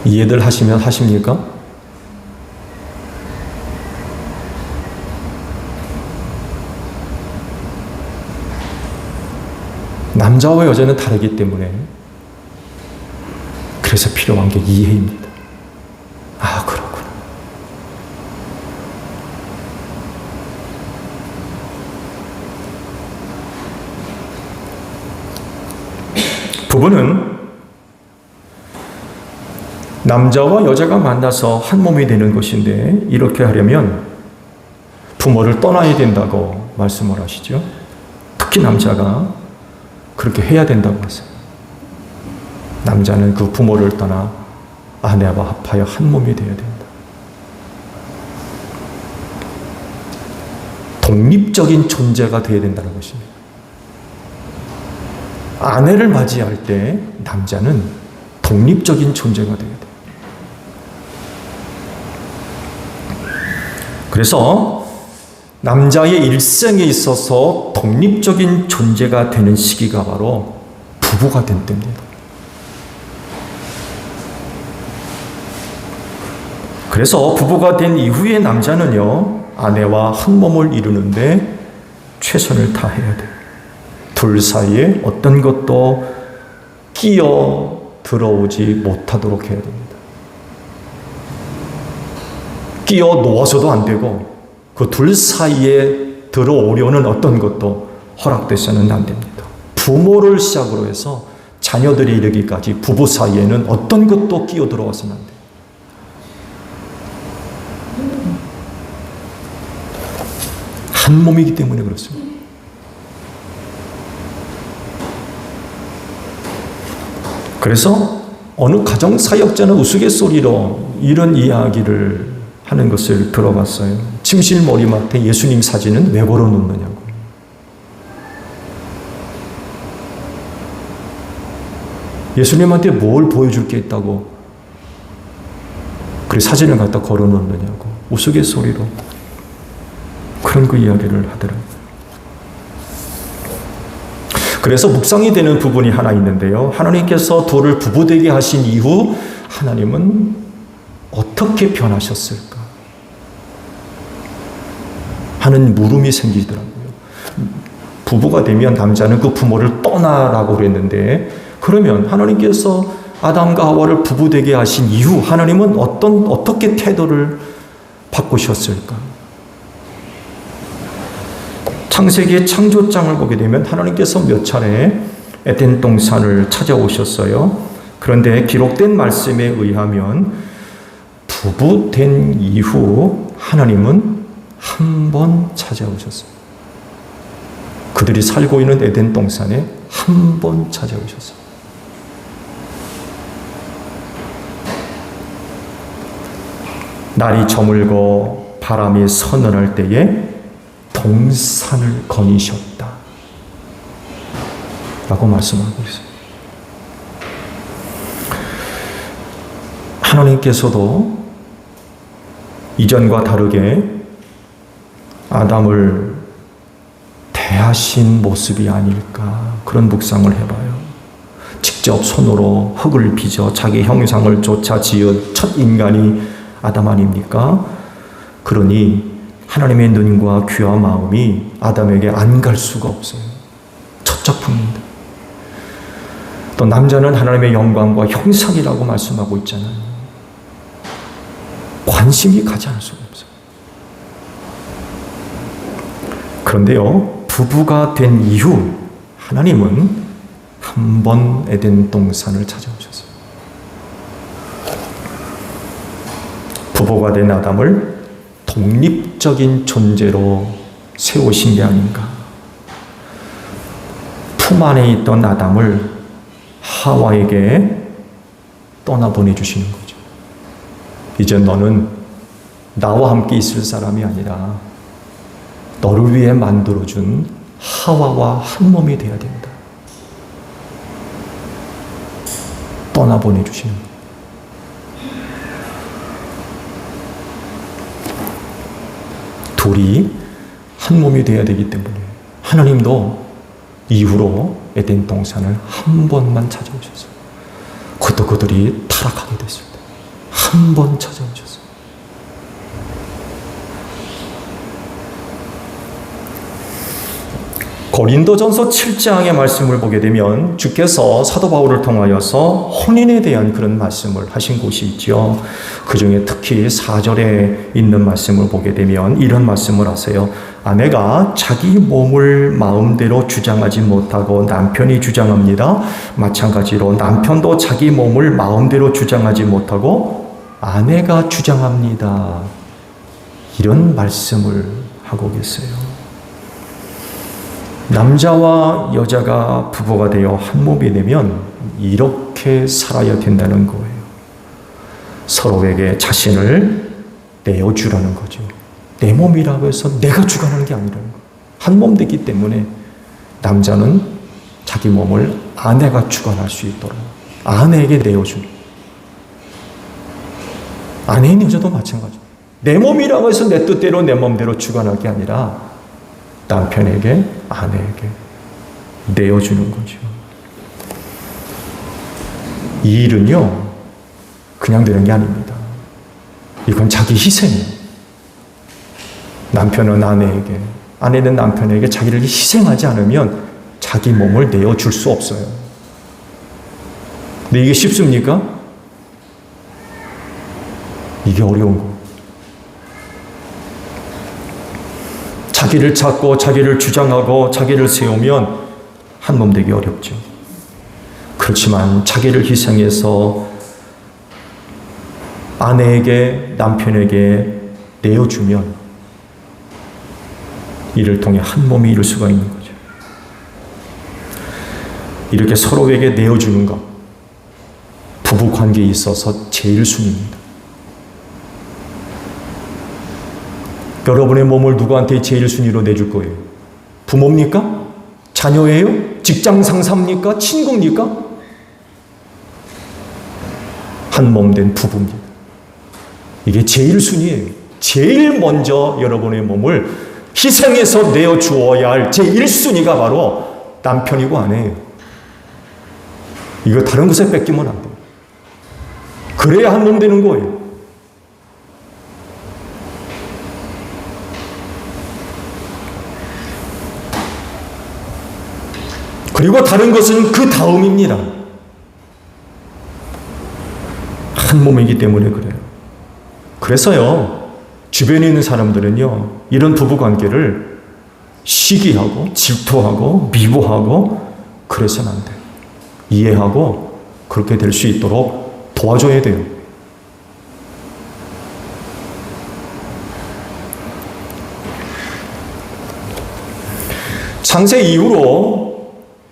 이해들 하시면 하십니까? 남자와 여자는 다르기 때문에 그래서 필요한 게 이해입니다. 아, 그렇구나. 부부는 남자와 여자가 만나서 한 몸이 되는 것인데 이렇게 하려면 부모를 떠나야 된다고 말씀을 하시죠. 특히 남자가 그렇게 해야 된다고 하세요. 남자는 그 부모를 떠나 아내와 합하여 한 몸이 되어야 된다. 독립적인 존재가 되어야 된다는 것입니다. 아내를 맞이할 때 남자는 독립적인 존재가 되어야 돼요. 그래서 남자의 일생에 있어서 독립적인 존재가 되는 시기가 바로 부부가 된 때입니다. 그래서 부부가 된 이후에 남자는요, 아내와 한 몸을 이루는데 최선을 다해야 돼요. 둘 사이에 어떤 것도 끼어 들어오지 못하도록 해야 됩니다. 끼어 놓아서도 안 되고 그 둘 사이에 들어오려는 어떤 것도 허락돼서는 안 됩니다. 부모를 시작으로 해서 자녀들이 이르기까지 부부 사이에는 어떤 것도 끼어 들어와서는 안 돼요. 한 몸이기 때문에 그렇습니다. 그래서 어느 가정사역자는 우스갯소리로 이런 이야기를 하는 것을 들어봤어요. 침실 머리맡에 예수님 사진은 왜 걸어놓느냐고. 예수님한테 뭘 보여줄 게 있다고 그래 사진을 갖다 걸어놓느냐고 우스갯소리로 그런 그 이야기를 하더라고요. 그래서 묵상이 되는 부분이 하나 있는데요. 하나님께서 둘을 부부되게 하신 이후 하나님은 어떻게 변하셨을까 하는 물음이 생기더라고요. 부부가 되면 남자는 그 부모를 떠나라고 그랬는데 그러면 하나님께서 아담과 하와를 부부되게 하신 이후 하나님은 어떻게 태도를 바꾸셨을까? 창세기의 창조장을 보게 되면 하나님께서 몇 차례 에덴 동산을 찾아오셨어요. 그런데 기록된 말씀에 의하면 부부된 이후 하나님은 한 번 찾아오셨어요. 그들이 살고 있는 에덴 동산에 한 번 찾아오셨어요. 날이 저물고 바람이 서늘할 때에 동산을 거니셨다 라고 말씀하고 있어요. 하나님께서도 이전과 다르게 아담을 대하신 모습이 아닐까 그런 묵상을 해봐요. 직접 손으로 흙을 빚어 자기 형상을 쫓아 지은 첫 인간이 아담 아닙니까? 그러니 하나님의 눈과 귀와 마음이 아담에게 안 갈 수가 없어요. 첫 작품인데. 또 남자는 하나님의 영광과 형상이라고 말씀하고 있잖아요. 관심이 가지 않을 수가 없어요. 그런데요, 부부가 된 이후 하나님은 한 번 에덴 동산을 찾아오셨어요. 부부가 된 아담을 독립적인 존재로 세우신 게 아닌가. 품 안에 있던 아담을 하와에게 떠나보내주시는 거죠. 이제 너는 나와 함께 있을 사람이 아니라 너를 위해 만들어준 하와와 한 몸이 되어야 된다. 떠나보내주시는 거예요. 둘이 한 몸이 되어야 되기 때문에 하나님도 이후로 에덴 동산을 한 번만 찾아오셨어요. 그것도 그들이 타락하게 됐습니다. 한 번 찾아오셨어요. 고린도전서 7장의 말씀을 보게 되면 주께서 사도 바울을 통하여서 혼인에 대한 그런 말씀을 하신 곳이 있죠. 그 중에 특히 4절에 있는 말씀을 보게 되면 이런 말씀을 하세요. 아내가 자기 몸을 마음대로 주장하지 못하고 남편이 주장합니다. 마찬가지로 남편도 자기 몸을 마음대로 주장하지 못하고 아내가 주장합니다. 이런 말씀을 하고 계세요. 남자와 여자가 부부가 되어 한 몸이 되면 이렇게 살아야 된다는 거예요. 서로에게 자신을 내어주라는 거죠. 내 몸이라고 해서 내가 주관하는 게 아니라는 거예요. 한 몸 되기 때문에 남자는 자기 몸을 아내가 주관할 수 있도록 아내에게 내어주는. 아내인 여자도 마찬가지예요. 내 몸이라고 해서 내 뜻대로 내 몸대로 주관할 게 아니라 남편에게, 아내에게 내어주는 거죠. 이 일은요, 그냥 되는 게 아닙니다. 이건 자기 희생이에요. 남편은 아내에게, 아내는 남편에게 자기를 희생하지 않으면 자기 몸을 내어줄 수 없어요. 근데 이게 쉽습니까? 이게 어려운 거예요. 자기를 찾고 자기를 주장하고 자기를 세우면 한 몸 되기 어렵죠. 그렇지만 자기를 희생해서 아내에게 남편에게 내어주면 이를 통해 한 몸이 이룰 수가 있는 거죠. 이렇게 서로에게 내어주는 것, 부부 관계에 있어서 제일 순위입니다. 여러분의 몸을 누구한테 제일 순위로 내줄 거예요? 부모입니까? 자녀예요? 직장 상사입니까? 친구입니까? 한 몸 된 부부입니다. 이게 제일 순위예요. 제일 먼저 여러분의 몸을 희생해서 내어주어야 할 제1순위가 바로 남편이고 아내예요. 이거 다른 곳에 뺏기면 안 돼요. 그래야 한 몸 되는 거예요. 그리고 다른 것은 그 다음입니다. 한 몸이기 때문에 그래요. 그래서요, 주변에 있는 사람들은요, 이런 부부 관계를 시기하고, 질투하고, 미워하고, 그래서는 안 돼요. 이해하고, 그렇게 될 수 있도록 도와줘야 돼요. 창세 이후로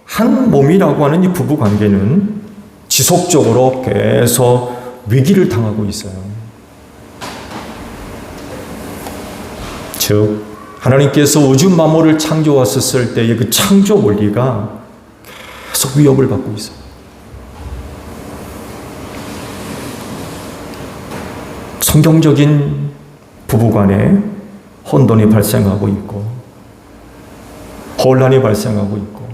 한 몸이라고 하는 이 부부 관계는 지속적으로 계속 위기를 당하고 있어요. 즉, 하나님께서 우주 만물을 창조하셨을 때의 그 창조 원리가 계속 위협을 받고 있어요. 성경적인 부부간에 혼돈이 발생하고 있고, 혼란이 발생하고 있고,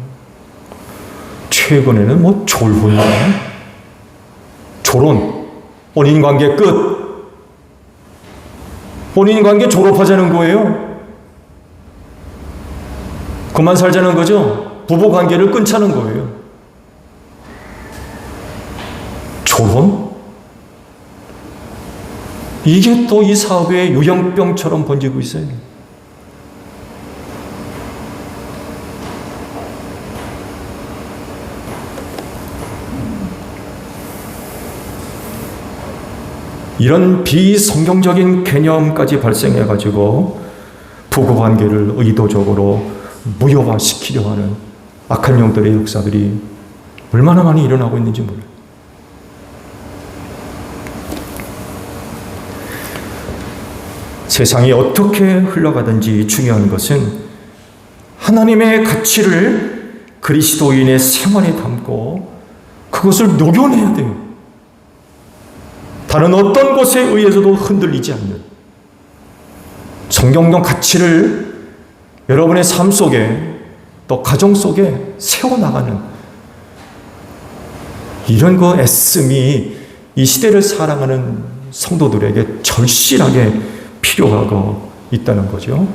최근에는 뭐 졸혼이나 졸혼, 혼인관계 끝, 혼인관계 졸업하자는 거예요. 그만 살자는 거죠. 부부관계를 끊자는 거예요. 졸혼? 이게 또 이 사회의 유형병처럼 번지고 있어요. 이런 비성경적인 개념까지 발생해가지고 부부관계를 의도적으로 무효화시키려 하는 악한 영들의 역사들이 얼마나 많이 일어나고 있는지 몰라요. 세상이 어떻게 흘러가든지 중요한 것은 하나님의 가치를 그리스도인의 생활에 담고 그것을 녹여내야 돼요. 다른 어떤 것에 의해서도 흔들리지 않는 성경적 가치를 여러분의 삶 속에 또 가정 속에 세워나가는 이런 그 애씀이 이 시대를 사랑하는 성도들에게 절실하게 필요하고 있다는 거죠.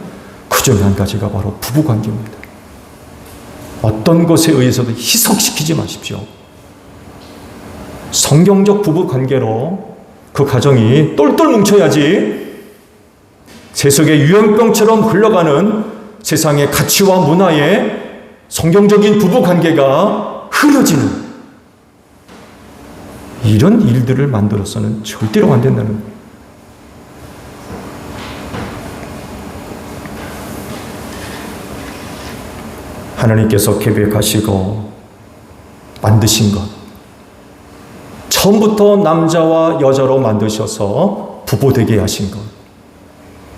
그 중에 한 가지가 바로 부부관계입니다. 어떤 것에 의해서도 희석시키지 마십시오. 성경적 부부관계로 그 가정이 똘똘 뭉쳐야지 세속의 유행병처럼 흘러가는 세상의 가치와 문화에 성경적인 부부관계가 흐려지는 이런 일들을 만들어서는 절대로 안 된다는 거예요. 하나님께서 계획하시고 만드신 것, 처음부터 남자와 여자로 만드셔서 부부되게 하신 것,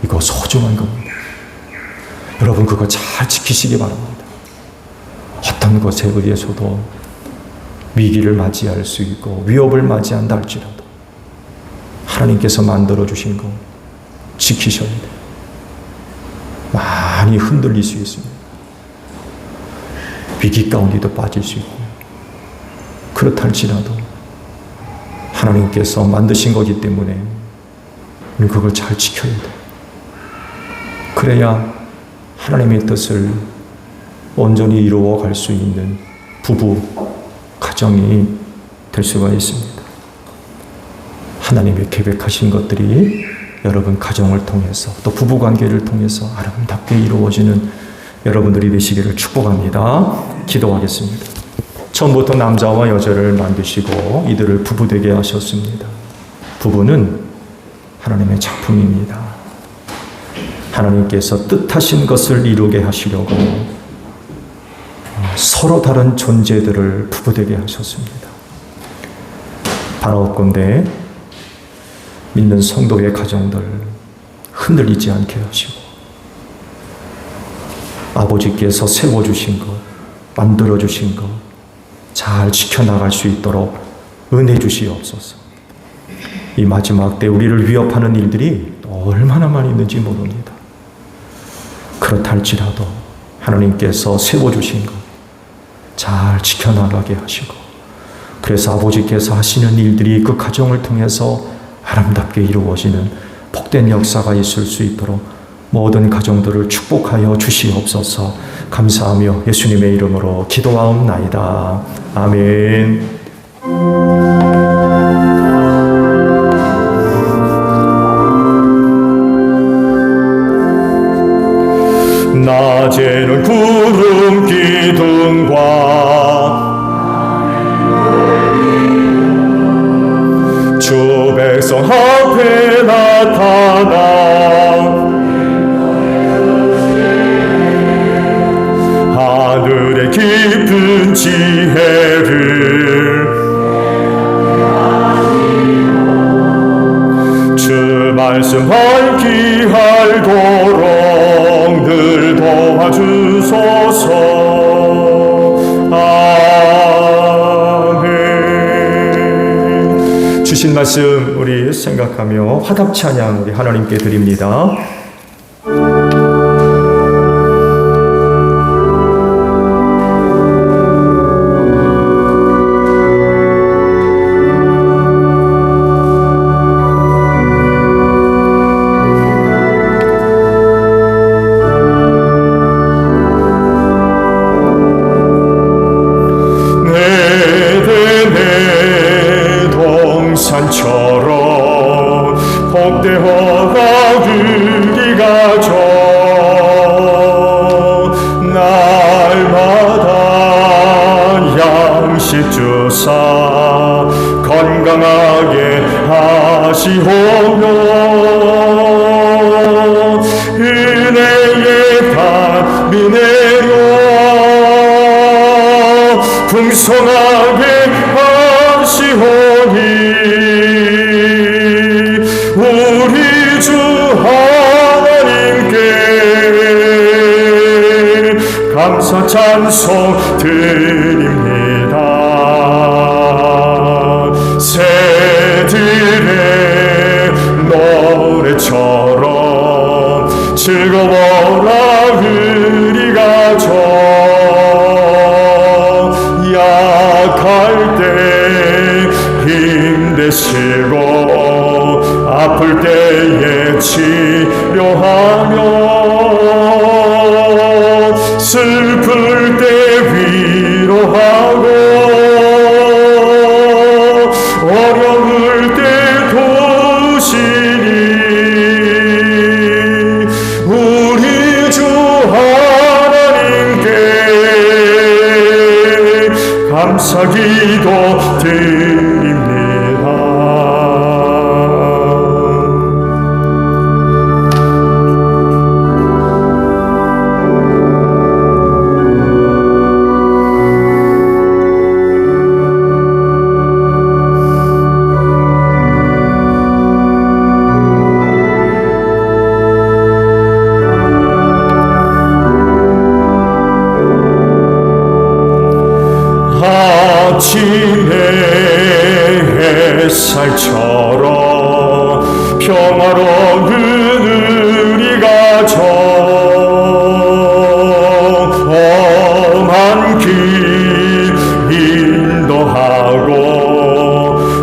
이거 소중한 겁니다. 여러분 그거 잘 지키시기 바랍니다. 어떤 것에 의해서도 위기를 맞이할 수 있고 위협을 맞이한다 할지라도 하나님께서 만들어주신 거 지키셔야 돼요. 많이 흔들릴 수 있습니다. 위기 가운데도 빠질 수 있고 그렇다 할지라도 하나님께서 만드신 거기 때문에 그걸 잘 지켜야 돼요. 그래야 하나님의 뜻을 온전히 이루어 갈 수 있는 부부, 가정이 될 수가 있습니다. 하나님의 계획하신 것들이 여러분 가정을 통해서 또 부부관계를 통해서 아름답게 이루어지는 여러분들이 되시기를 축복합니다. 기도하겠습니다. 처음부터 남자와 여자를 만드시고 이들을 부부되게 하셨습니다. 부부는 하나님의 작품입니다. 하나님께서 뜻하신 것을 이루게 하시려고 서로 다른 존재들을 부부되게 하셨습니다. 바라옵건대 믿는 성도의 가정들 흔들리지 않게 하시고 아버지께서 세워주신 것, 만들어주신 것 잘 지켜나갈 수 있도록 은혜 주시옵소서. 이 마지막 때 우리를 위협하는 일들이 얼마나 많이 있는지 모릅니다. 그렇다 할지라도 하나님께서 세워주신 것 잘 지켜나가게 하시고 그래서 아버지께서 하시는 일들이 그 가정을 통해서 아름답게 이루어지는 복된 역사가 있을 수 있도록 모든 가정들을 축복하여 주시옵소서. 감사하며 예수님의 이름으로 기도하옵나이다. 아멘. 낮에는 구름 기둥과 주 백성 앞에 나타나 하늘의 깊은 지혜를 주 말씀 밝히 알도록 늘 도와주소서. 아멘. 주신 말씀 우리 생각하며 화답 찬양 우리 하나님께 드립니다. 산처럼 복되어가 길기가 져 날마다 양식 주사 건강하게 하시오며 은혜의 담이 내려 풍성하게 하시오니 우리 주 감사 찬송 드립니다. 새들의 노래처럼 즐거워라 우리가 저 약할 때 힘내시고 아플 때에 치료하며 슬플 때 위로하고 어려울 때 도우시니 우리 주 하나님께 감사기도 드립니다. 아침의 햇살처럼 평화로운 우리가 저 험한 길 인도하고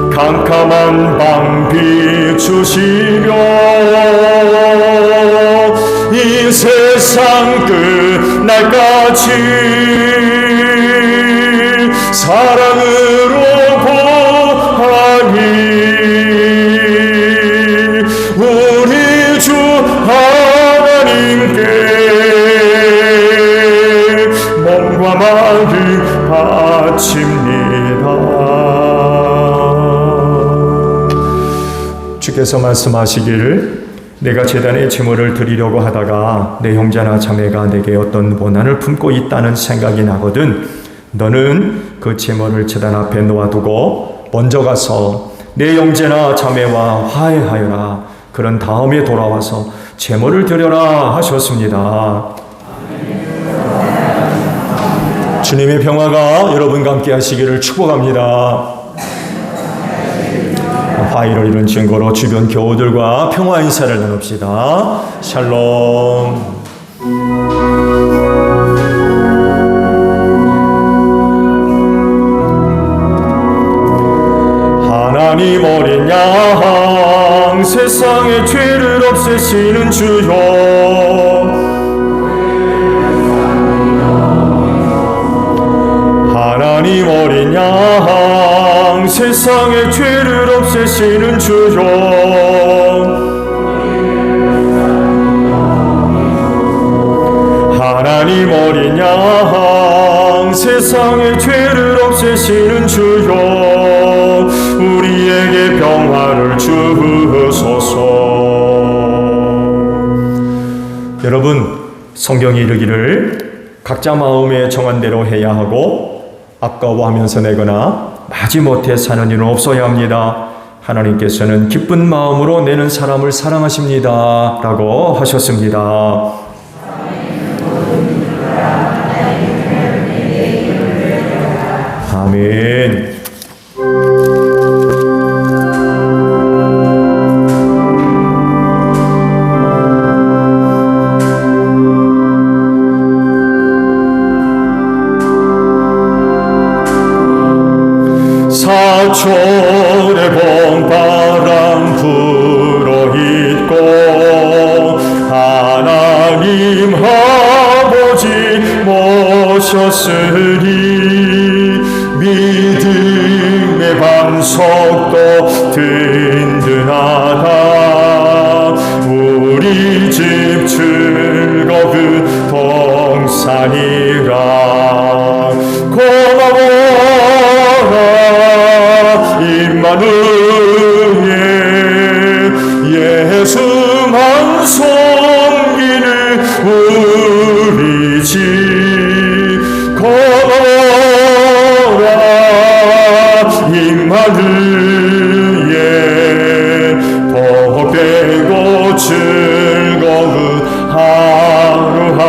캄캄한 방 비추시며 이 세상 끝날까지 사랑으로 보하니 우리 주 하나님께 몸과 마음 바칩니다. 주께서 말씀하시기를 내가 제단에 제물을 드리려고 하다가 내 형제나 자매가 내게 어떤 고난을 품고 있다는 생각이 나거든 너는 그 제물을 제단 앞에 놓아두고 먼저 가서 내 형제나 자매와 화해하여라. 그런 다음에 돌아와서 제물을 드려라 하셨습니다. 주님의 평화가 여러분과 함께 하시기를 축복합니다. 화해를 이룬 증거로 주변 교우들과 평화 인사를 나눕시다. 샬롬. 하나님 어린 양 세상의 죄를 없애시는 주여 하나님 어린 양 세상의 죄를 없애시는 주여 하나님 어린 양 세상의 죄를 없애시는 주여 우리에게 평화를 주소서. 여러분, 성경이 이르기를 각자 마음에 정한 대로 해야 하고 아까워하면서 내거나 마지못해 사는 일은 없어야 합니다. 하나님께서는 기쁜 마음으로 내는 사람을 사랑하십니다 라고 하셨습니다. 아멘. 사철의 봄바람 불어있고 하나님 아버지 모셨으니 믿음의 반석도 든든하다 우리 집 즐거운 동산이라 고마워라 임마누엘 예수만 섬기는 우리 집 고마워라 임마누엘 복되고 즐거운 하루하루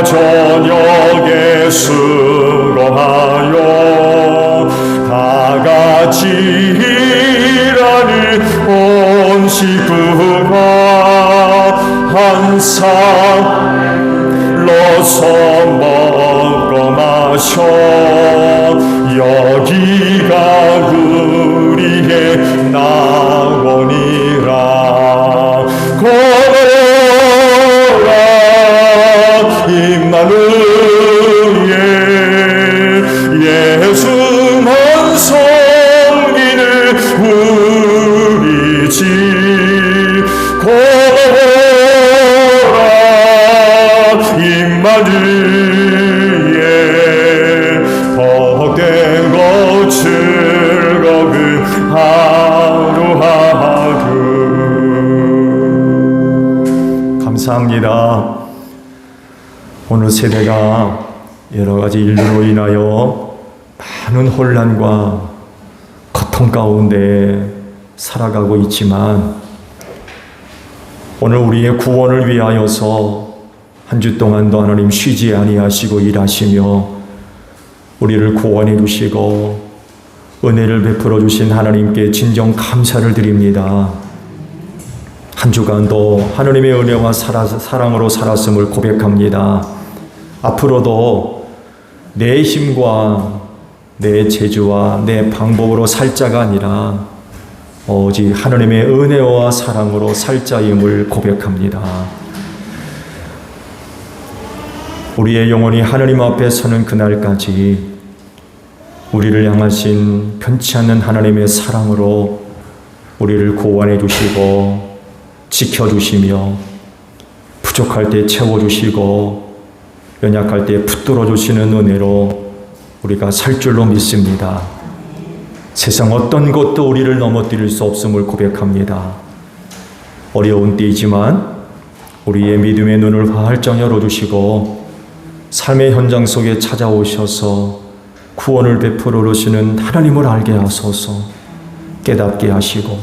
저녁에 수고하여 다 같이 일하는 온 식구가 한 살로서 먹고 마셔 여기가 우리의 낙원이라. 고마워라 임마누엘 예수만 섬기는 우리 집. 고마워라 임마누엘 복되고 즐거운 하루하루. 감사합니다. 오늘 세대가 여러 가지 일로 인하여 많은 혼란과 고통 가운데 살아가고 있지만 오늘 우리의 구원을 위하여서 한 주 동안도 하나님 쉬지 아니하시고 일하시며 우리를 구원해 주시고 은혜를 베풀어 주신 하나님께 진정 감사를 드립니다. 한 주간도 하나님의 은혜와 사랑으로 살았음을 고백합니다. 앞으로도 내 힘과 내 재주와 내 방법으로 살 자가 아니라 오직 하나님의 은혜와 사랑으로 살 자임을 고백합니다. 우리의 영혼이 하나님 앞에 서는 그날까지 우리를 향하신 편치 않는 하나님의 사랑으로 우리를 구원해 주시고 지켜주시며 부족할 때 채워주시고 연약할 때 붙들어 주시는 은혜로 우리가 살 줄로 믿습니다. 세상 어떤 것도 우리를 넘어뜨릴 수 없음을 고백합니다. 어려운 때이지만 우리의 믿음의 눈을 활짝 열어주시고 삶의 현장 속에 찾아오셔서 구원을 베풀어 오시는 하나님을 알게 하소서. 깨닫게 하시고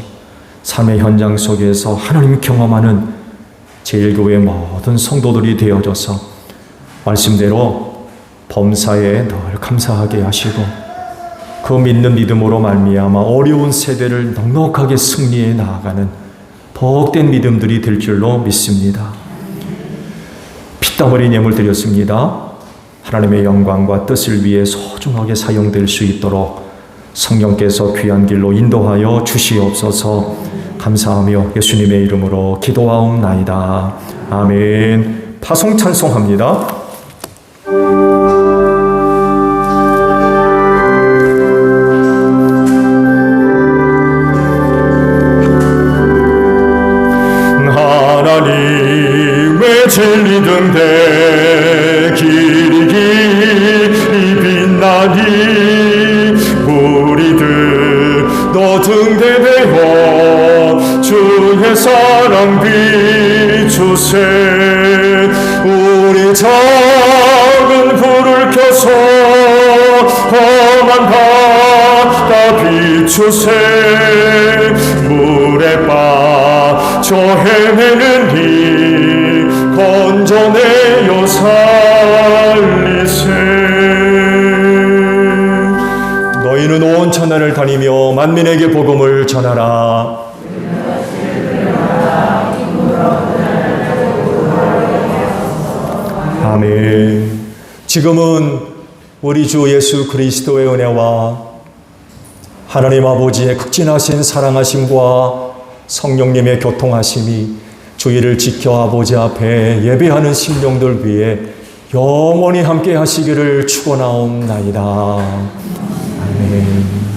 삶의 현장 속에서 하나님 경험하는 제일교회 모든 성도들이 되어져서 말씀대로 범사에 늘 감사하게 하시고 그 믿는 믿음으로 말미암아 어려운 세대를 넉넉하게 승리해 나아가는 복된 믿음들이 될 줄로 믿습니다. 피땀 흘린 예물 드렸습니다. 하나님의 영광과 뜻을 위해 소중하게 사용될 수 있도록 성령께서 귀한 길로 인도하여 주시옵소서. 감사하며 예수님의 이름으로 기도하옵나이다. 아멘. 파송 찬송합니다. 하나님의 진리 등대 길이 빛나니 우리들 너 등대되어 주의 사랑 비추세. 우리 작은 불을 켜서 험한 바다 비추세. 물에 빠져 헤매는 이 건져내어 살리세. 너희는 온 천하를 다니며 만민에게 복음을 전하라. 아멘. 지금은 우리 주 예수 그리스도의 은혜와 하나님 아버지의 극진하신 사랑하심과 성령님의 교통하심이 주의를 지켜 아버지 앞에 예배하는 심령들 위해 영원히 함께 하시기를 축원하옵나이다. 아멘.